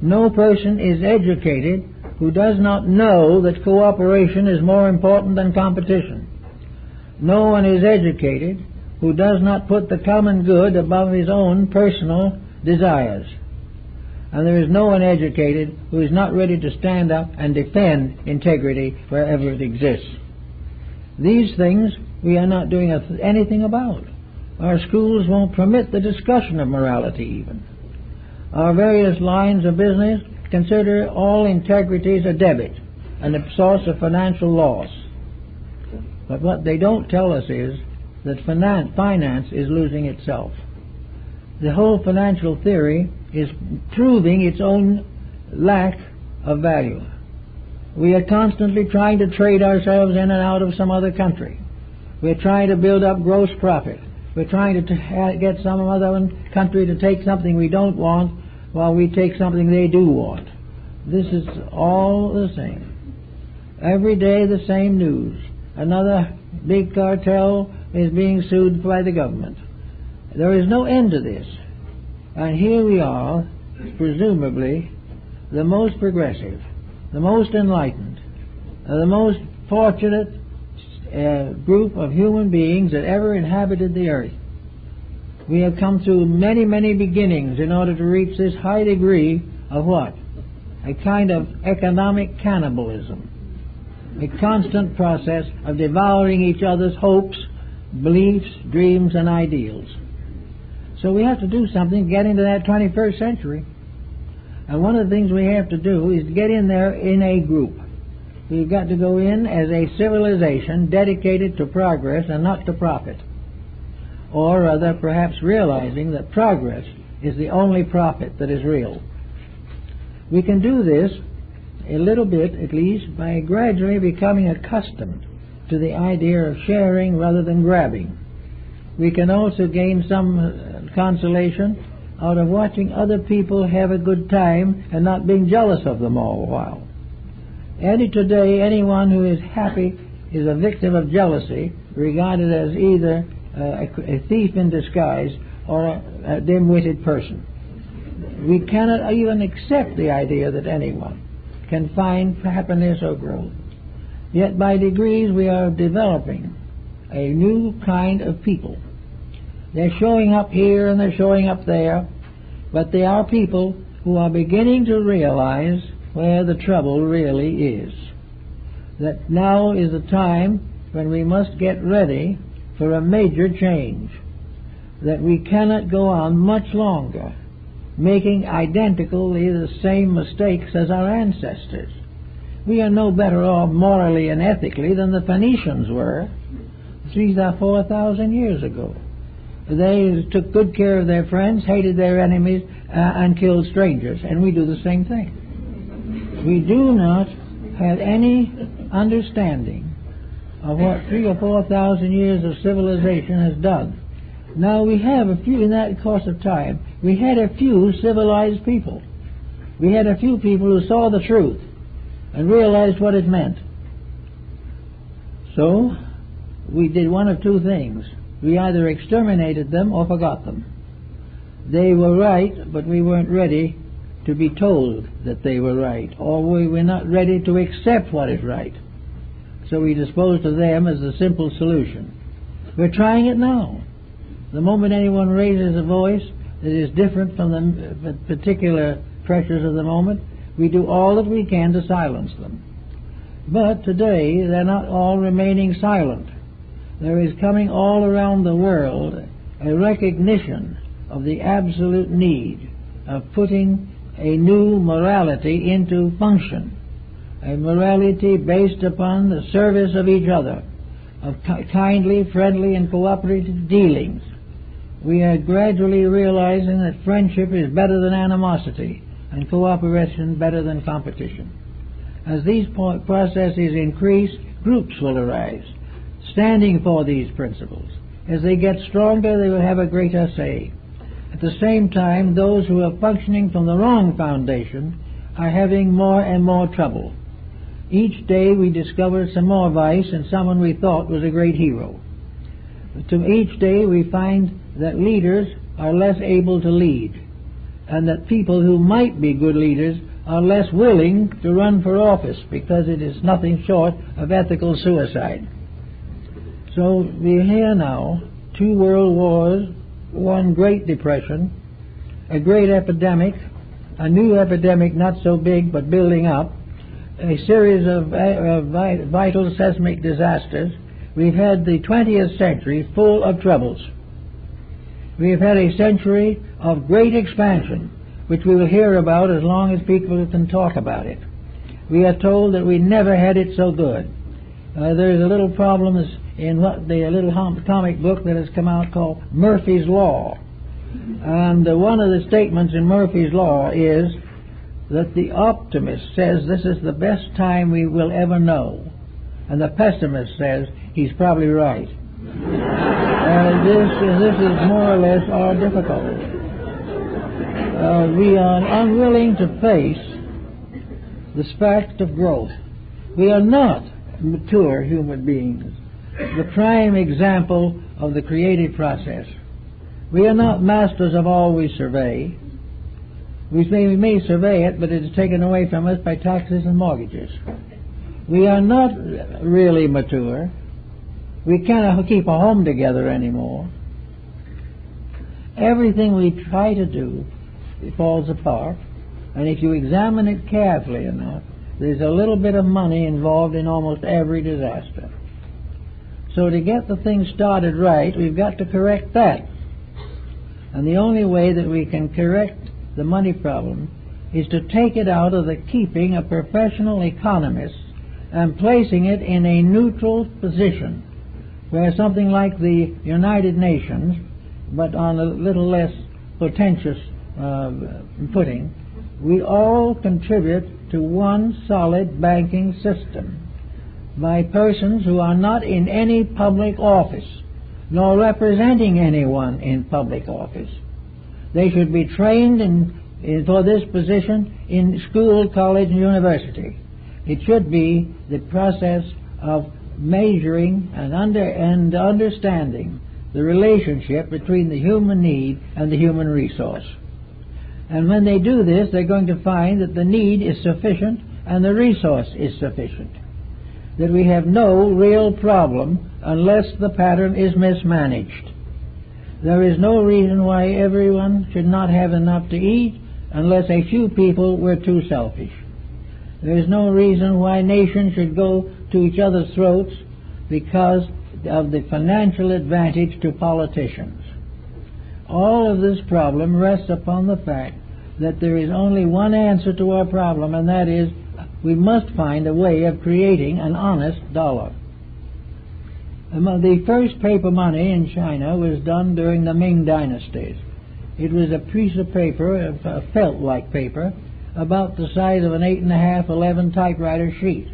No person is educated who does not know that cooperation is more important than competition. No one is educated who does not put the common good above his own personal desires. And there is no one educated who is not ready to stand up and defend integrity wherever it exists. These things we are not doing anything about. Our schools won't permit the discussion of morality even. Our various lines of business consider all integrities a debit and a source of financial loss. But what they don't tell us is that finance is losing itself. the whole financial theory is proving its own lack of value. We are constantly trying to trade ourselves in and out of some other country. We're trying to build up gross profit. We're trying to get some other country to take something we don't want while we take something they do want. This is all the same. Every day the same news. Another big cartel is being sued by the government. There is no end to this. And here we are, presumably, the most progressive, the most enlightened, the most fortunate group of human beings that ever inhabited the earth. We have come through many, many beginnings in order to reach this high degree of what? A kind of economic cannibalism. A constant process of devouring each other's hopes, beliefs, dreams, and ideals. So we have to do something to get into that 21st century. And one of the things we have to do is get in there in a group. We've got to go in as a civilization dedicated to progress and not to profit. Or rather, perhaps realizing that progress is the only profit that is real. We can do this a little bit, at least, by gradually becoming accustomed to the idea of sharing rather than grabbing. We can also gain some consolation out of watching other people have a good time and not being jealous of them all the while. Today, anyone who is happy is a victim of jealousy, regarded as either a thief in disguise or a dim-witted person. We cannot even accept the idea that anyone can find happiness or growth. Yet by degrees we are developing a new kind of people. They're showing up here and they're showing up there, but they are people who are beginning to realize where the trouble really is. That now is the time when we must get ready for a major change. That we cannot go on much longer making identically the same mistakes as our ancestors. We are no better off morally and ethically than the Phoenicians were 3,000 or 4,000 years ago. They took good care of their friends, hated their enemies, and killed strangers, and we do the same thing. We do not have any understanding of what 3,000 or 4,000 years of civilization has done. Now we have a few, in that course of time, we had a few civilized people. We had a few people who saw the truth and realized what it meant. So we did one of two things. We either exterminated them or forgot them. They were right, but we weren't ready to be told that they were right, or we were not ready to accept what is right. So we disposed of them as the simple solution. We're trying it now. The moment anyone raises a voice that is different from the particular pressures of the moment, we do all that we can to silence them. But today they're not all remaining silent. There is coming all around the world a recognition of the absolute need of putting a new morality into function, a morality based upon the service of each other, of kindly, friendly, and cooperative dealings. We are gradually realizing that friendship is better than animosity and cooperation better than competition. As these processes increase, groups will arise, standing for these principles. As they get stronger, they will have a greater say. At the same time, those who are functioning from the wrong foundation are having more and more trouble. Each day we discover some more vice in someone we thought was a great hero. Each day we find that leaders are less able to lead, and that people who might be good leaders are less willing to run for office because it is nothing short of ethical suicide. So we hear now 2 world wars, 1 Great Depression, a great epidemic, a new epidemic not so big but building up, a series of vital seismic disasters. We've had the 20th century full of troubles. We have had a century of great expansion, which we will hear about as long as people can talk about it. We are told that we never had it so good. There's a little problem in the little comic book that has come out called Murphy's Law. And one of the statements in Murphy's Law is that the optimist says this is the best time we will ever know, and the pessimist says he's probably right. This is more or less our difficulty. We are unwilling to face the fact of growth. We are not mature human beings, the prime example of the creative process. We are not masters of all we survey. We may survey it, but it is taken away from us by taxes and mortgages. We are not really mature. We cannot keep a home together anymore. Everything we try to do, it falls apart. And if you examine it carefully enough, there's a little bit of money involved in almost every disaster. So to get the thing started right, we've got to correct that. And the only way that we can correct the money problem is to take it out of the keeping of professional economists and placing it in a neutral position, where something like the United Nations, but on a little less pretentious footing, we all contribute to one solid banking system by persons who are not in any public office, nor representing anyone in public office. They should be trained for this position in school, college, and university. It should be the process of measuring and understanding the relationship between the human need and the human resource. And when they do this, they're going to find that the need is sufficient and the resource is sufficient. That we have no real problem unless the pattern is mismanaged. There is no reason why everyone should not have enough to eat unless a few people were too selfish. There is no reason why nations should go to each other's throats because of the financial advantage to politicians. All of this problem rests upon the fact that there is only one answer to our problem, and that is we must find a way of creating an honest dollar. The first paper money in China was done during the Ming dynasties. It was a piece of paper, a felt-like paper, about the size of an 8.5, 11 typewriter sheet.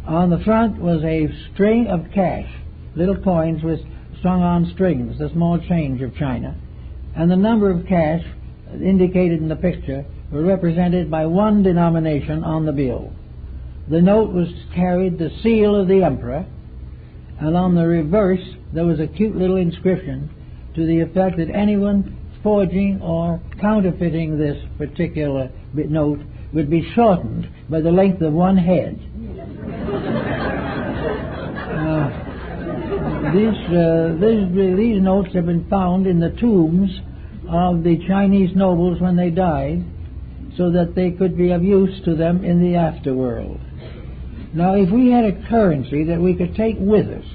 On the front was a string of cash, little coins with strung on strings, the small change of China, and the number of cash indicated in the picture were represented by one denomination on the bill. The note carried the seal of the emperor, and on the reverse there was a cute little inscription to the effect that anyone forging or counterfeiting this particular note would be shortened by the length of one head. These notes have been found in the tombs of the Chinese nobles when they died, so that they could be of use to them in the afterworld. Now, if we had a currency that we could take with us,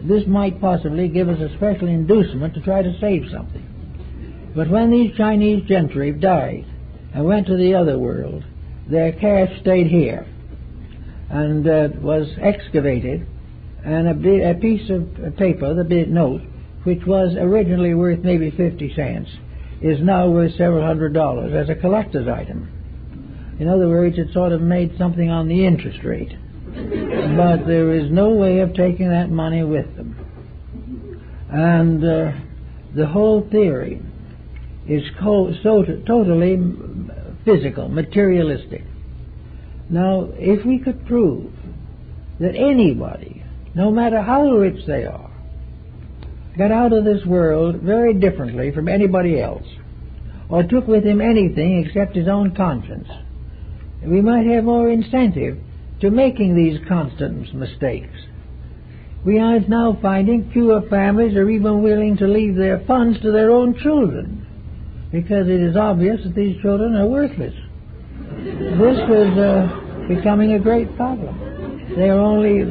this might possibly give us a special inducement to try to save something. But when these Chinese gentry died and went to the other world, their cash stayed here and was excavated, and a piece of paper, the big note, which was originally worth maybe 50 cents, is now worth several $100s as a collector's item. In other words, it sort of made something on the interest rate. But there is no way of taking that money with them. And the whole theory is totally physical, materialistic. Now, if we could prove that anybody, no matter how rich they are, got out of this world very differently from anybody else, or took with him anything except his own conscience, we might have more incentive to making these constant mistakes. We are now finding fewer families are even willing to leave their funds to their own children, because it is obvious that these children are worthless. This is becoming a great problem. They are only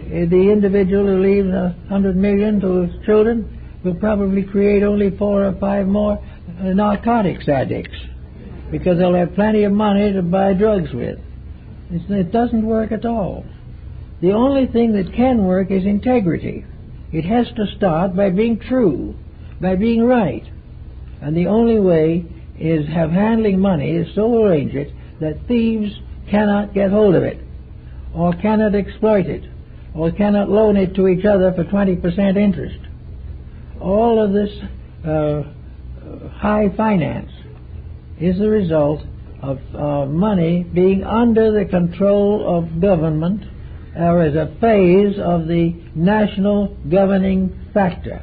the individual who leaves $100 million to his children will probably create only 4 or 5 more narcotics addicts, because they'll have plenty of money to buy drugs with. It doesn't work at all. The only thing that can work is integrity. It has to start by being true, by being right. And the only way is have handling money is so arrange it that thieves cannot get hold of it, or cannot exploit it, or cannot loan it to each other for 20% interest. All of this high finance is the result of money being under the control of government, or as a phase of the national governing factor.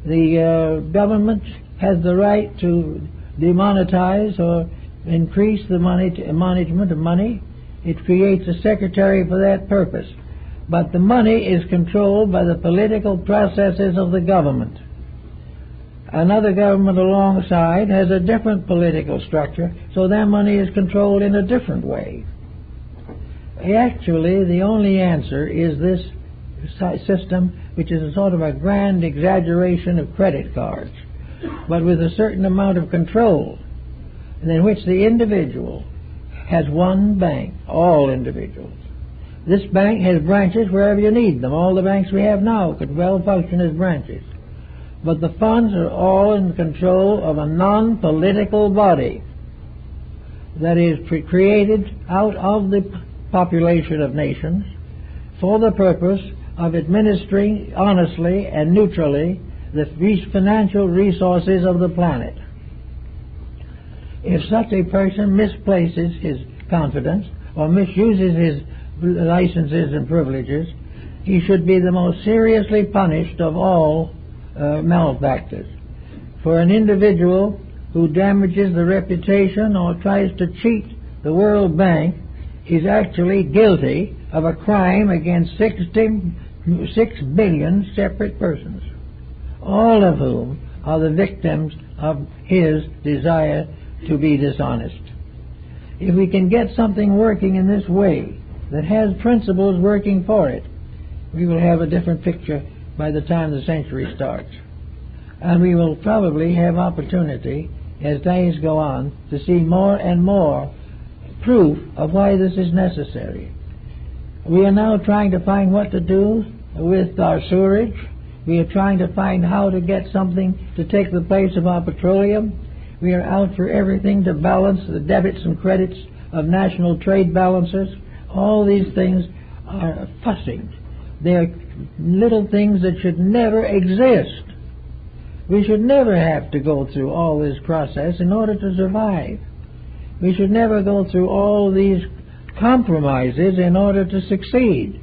The government has the right to demonetize or increase the management of money. It creates a secretary for that purpose. But the money is controlled by the political processes of the government. Another government alongside has a different political structure, so their money is controlled in a different way. Actually, the only answer is this system, which is a sort of a grand exaggeration of credit cards, but with a certain amount of control, and in which the individual has one bank, all individuals. This bank has branches wherever you need them. All the banks we have now could well function as branches. But the funds are all in control of a non-political body that is created out of the population of nations for the purpose of administering honestly and neutrally the financial resources of the planet. If such a person misplaces his confidence or misuses his licenses and privileges, he should be the most seriously punished of all malefactors. For an individual who damages the reputation or tries to cheat the World Bank is actually guilty of a crime against 6 billion separate persons, all of whom are the victims of his desire to be dishonest. If we can get something working in this way that has principles working for it, we will have a different picture by the time the century starts. And we will probably have opportunity as days go on to see more and more proof of why this is necessary. We are now trying to find what to do with our sewerage. We are trying to find how to get something to take the place of our petroleum. We are out for everything to balance the debits and credits of national trade balances. All these things are fussing. They are little things that should never exist. We should never have to go through all this process in order to survive. We should never go through all these compromises in order to succeed.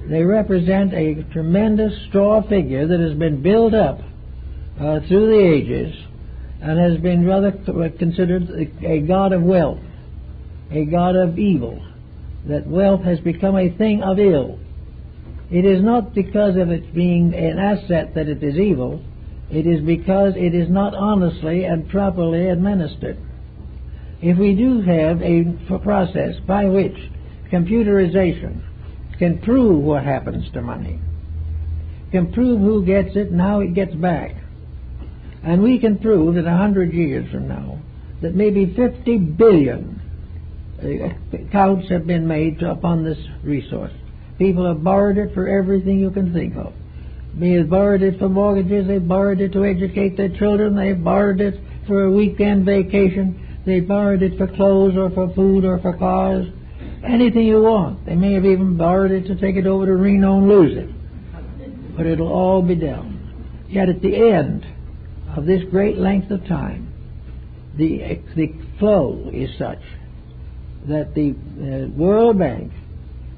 They represent a tremendous straw figure that has been built up through the ages and has been rather considered a god of wealth, a god of evil, that wealth has become a thing of ill. It is not because of it being an asset that it is evil. It is because it is not honestly and properly administered. If we do have a process by which computerization can prove what happens to money, can prove who gets it and how it gets back, and we can prove that 100 years from now that maybe 50 billion accounts have been made upon this resource. People have borrowed it for everything you can think of. They have borrowed it for mortgages, they've borrowed it to educate their children, they've borrowed it for a weekend vacation, they borrowed it for clothes or for food or for cars, anything you want. They may have even borrowed it to take it over to Reno and lose it. But it'll all be down. Yet at the end of this great length of time, the flow is such that the World Bank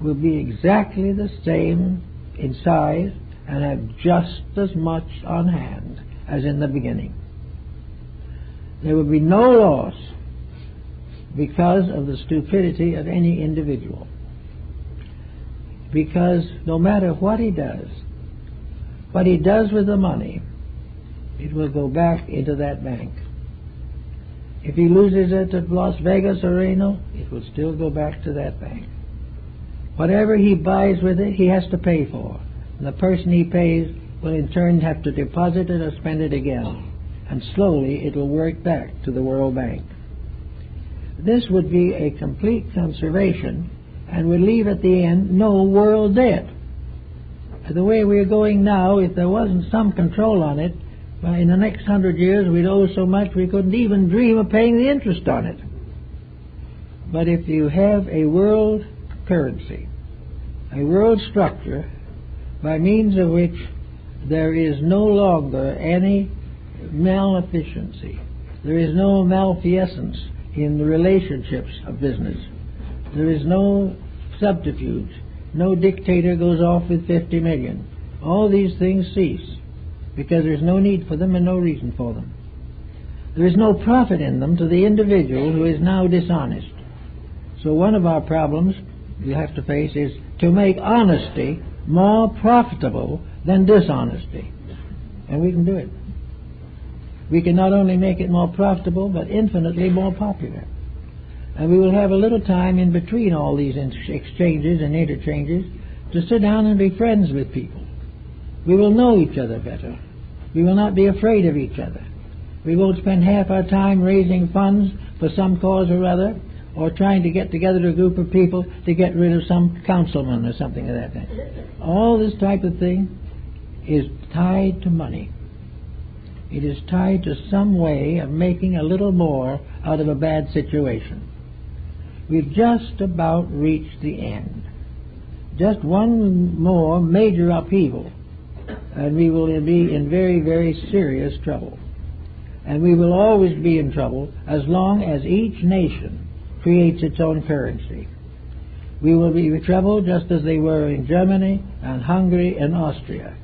will be exactly the same in size and have just as much on hand as in the beginning. There will be no loss because of the stupidity of any individual. Because no matter what he does with the money, it will go back into that bank. If he loses it at Las Vegas or Reno, it will still go back to that bank. Whatever he buys with it, he has to pay for. And the person he pays will in turn have to deposit it or spend it again. And slowly it will work back to the World Bank. This would be a complete conservation and would leave at the end no world debt. The way we're going now, if there wasn't some control on it, Well, in the next 100 years we'd owe so much we couldn't even dream of paying the interest on it. But if you have a world currency, a world structure by means of which there is no longer any malefficiency, there is no malfeasance in the relationships of business, there is no subterfuge, no dictator goes off with 50 million. All these things cease because there's no need for them and no reason for them. There is no profit in them to the individual who is now dishonest. So one of our problems we have to face is to make honesty more profitable than dishonesty. And we can do it. We can not only make it more profitable, but infinitely more popular. And we will have a little time in between all these exchanges and interchanges to sit down and be friends with people. We will know each other better. We will not be afraid of each other. We won't spend half our time raising funds for some cause or other, or trying to get together a group of people to get rid of some councilman or something of that kind. All this type of thing is tied to money. It is tied to some way of making a little more out of a bad situation. We've just about reached the end. Just one more major upheaval, and we will be in very, very serious trouble. And we will always be in trouble as long as each nation creates its own currency. We will be in trouble just as they were in Germany and Hungary and Austria.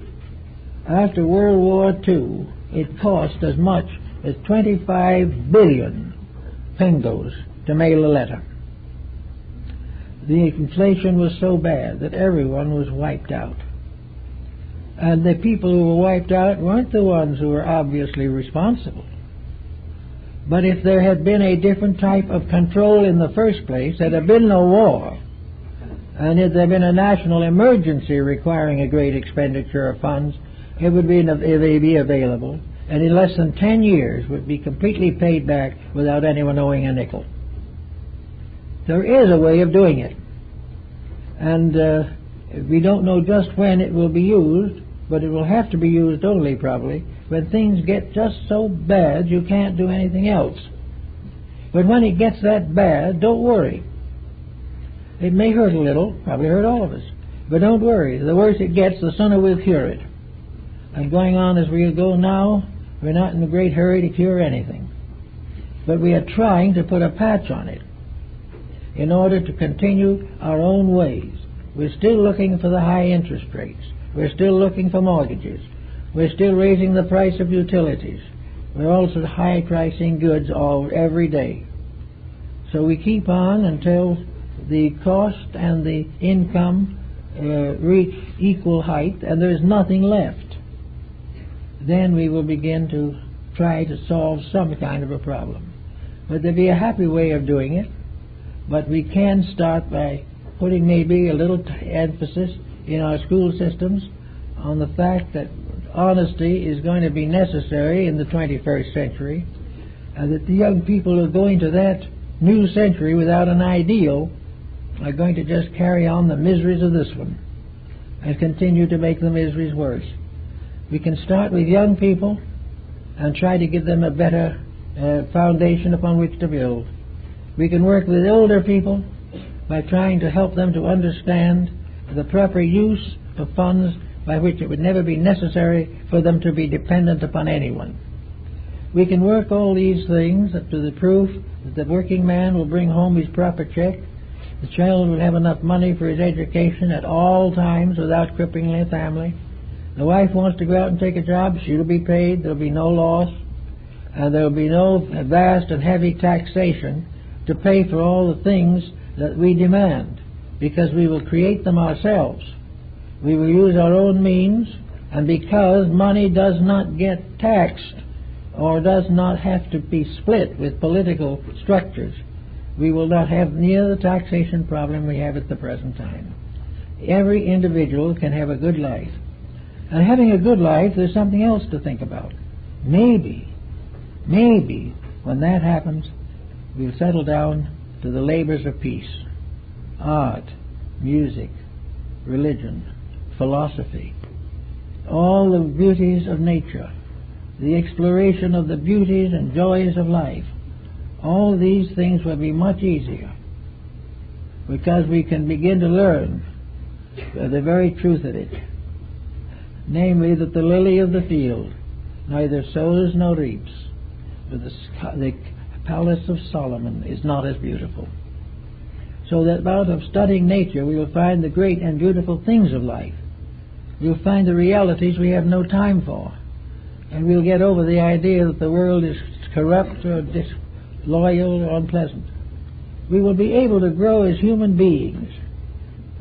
After World War II, it cost as much as 25 billion pengos to mail a letter. The inflation was so bad that everyone was wiped out. And the people who were wiped out weren't the ones who were obviously responsible. But if there had been a different type of control in the first place, there'd have been no war. And if there had been a national emergency requiring a great expenditure of funds, it would be available, and in less than 10 years would be completely paid back without anyone owing a nickel. There is a way of doing it. And we don't know just when it will be used, but it will have to be used only probably when things get just so bad you can't do anything else. But when it gets that bad, don't worry. It may hurt a little, probably hurt all of us, but don't worry. The worse it gets, the sooner we'll cure it. And going on as we'll go now, we're not in a great hurry to cure anything. But we are trying to put a patch on it in order to continue our own ways. We're still looking for the high interest rates. We're still looking for mortgages. We're still raising the price of utilities. We're also high pricing goods every day. So we keep on until the cost and the income reach equal height and there's nothing left. Then we will begin to try to solve some kind of a problem. But there'll be a happy way of doing it. But we can start by putting maybe a little emphasis in our school systems on the fact that honesty is going to be necessary in the 21st century, and that the young people who are going to that new century without an ideal are going to just carry on the miseries of this one and continue to make the miseries worse. We can start with young people and try to give them a better foundation upon which to build. We can work with older people by trying to help them to understand the proper use of funds by which it would never be necessary for them to be dependent upon anyone. We can work all these things up to the proof that the working man will bring home his proper check, the child will have enough money for his education at all times without crippling the family. The wife wants to go out and take a job, she'll be paid, there'll be no loss, and there'll be no vast and heavy taxation to pay for all the things that we demand, because we will create them ourselves. We will use our own means, and because money does not get taxed or does not have to be split with political structures, we will not have near the taxation problem we have at the present time. Every individual can have a good life. And having a good life, there's something else to think about. Maybe, when that happens, we'll settle down to the labors of peace. Art, music, religion, philosophy, all the beauties of nature, the exploration of the beauties and joys of life. All these things will be much easier because we can begin to learn the very truth of it, namely that the lily of the field neither sows nor reaps, but the palace of Solomon is not as beautiful. So that out of studying nature we will find the great and beautiful things of life. We'll find the realities we have no time for. And we'll get over the idea that the world is corrupt or disloyal or unpleasant. We will be able to grow as human beings.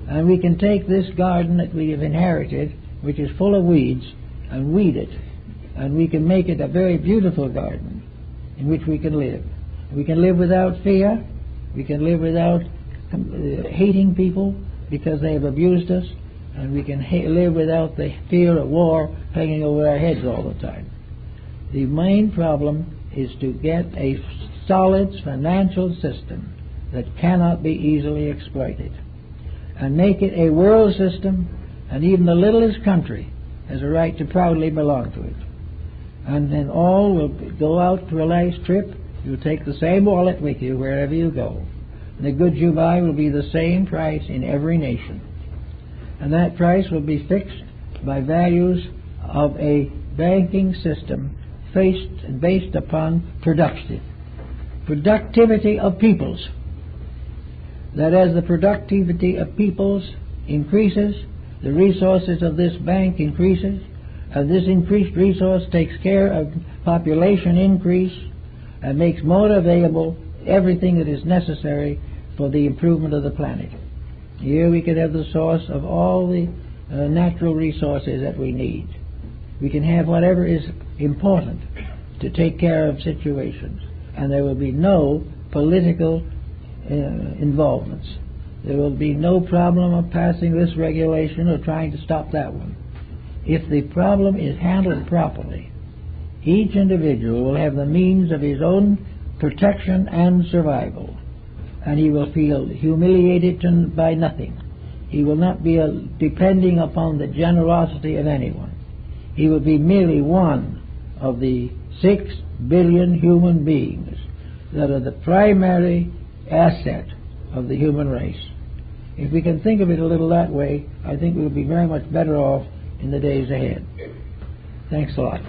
And we can take this garden that we have inherited, which is full of weeds, and weed it. And we can make it a very beautiful garden in which we can live. We can live without fear. We can live without hating people because they have abused us. And we can live without the fear of war hanging over our heads all the time. The main problem is to get a solid financial system that cannot be easily exploited, and make it a world system, and even the littlest country has a right to proudly belong to it. And then all will go out for a nice trip. You'll take the same wallet with you wherever you go. And the goods you buy will be the same price in every nation. And that price will be fixed by values of a banking system based upon productivity of peoples. That as the productivity of peoples increases, the resources of this bank increases, and this increased resource takes care of population increase and makes more available everything that is necessary for the improvement of the planet. Here we can have the source of all the natural resources that we need. We can have whatever is important to take care of situations, and there will be no political involvements. There will be no problem of passing this regulation or trying to stop that one. If the problem is handled properly, each individual will have the means of his own protection and survival, and he will feel humiliated by nothing. He will not be depending upon the generosity of anyone. He will be merely one of the 6 billion human beings that are the primary asset of the human race. If we can think of it a little that way, I think we'll be very much better off in the days ahead. Thanks a lot.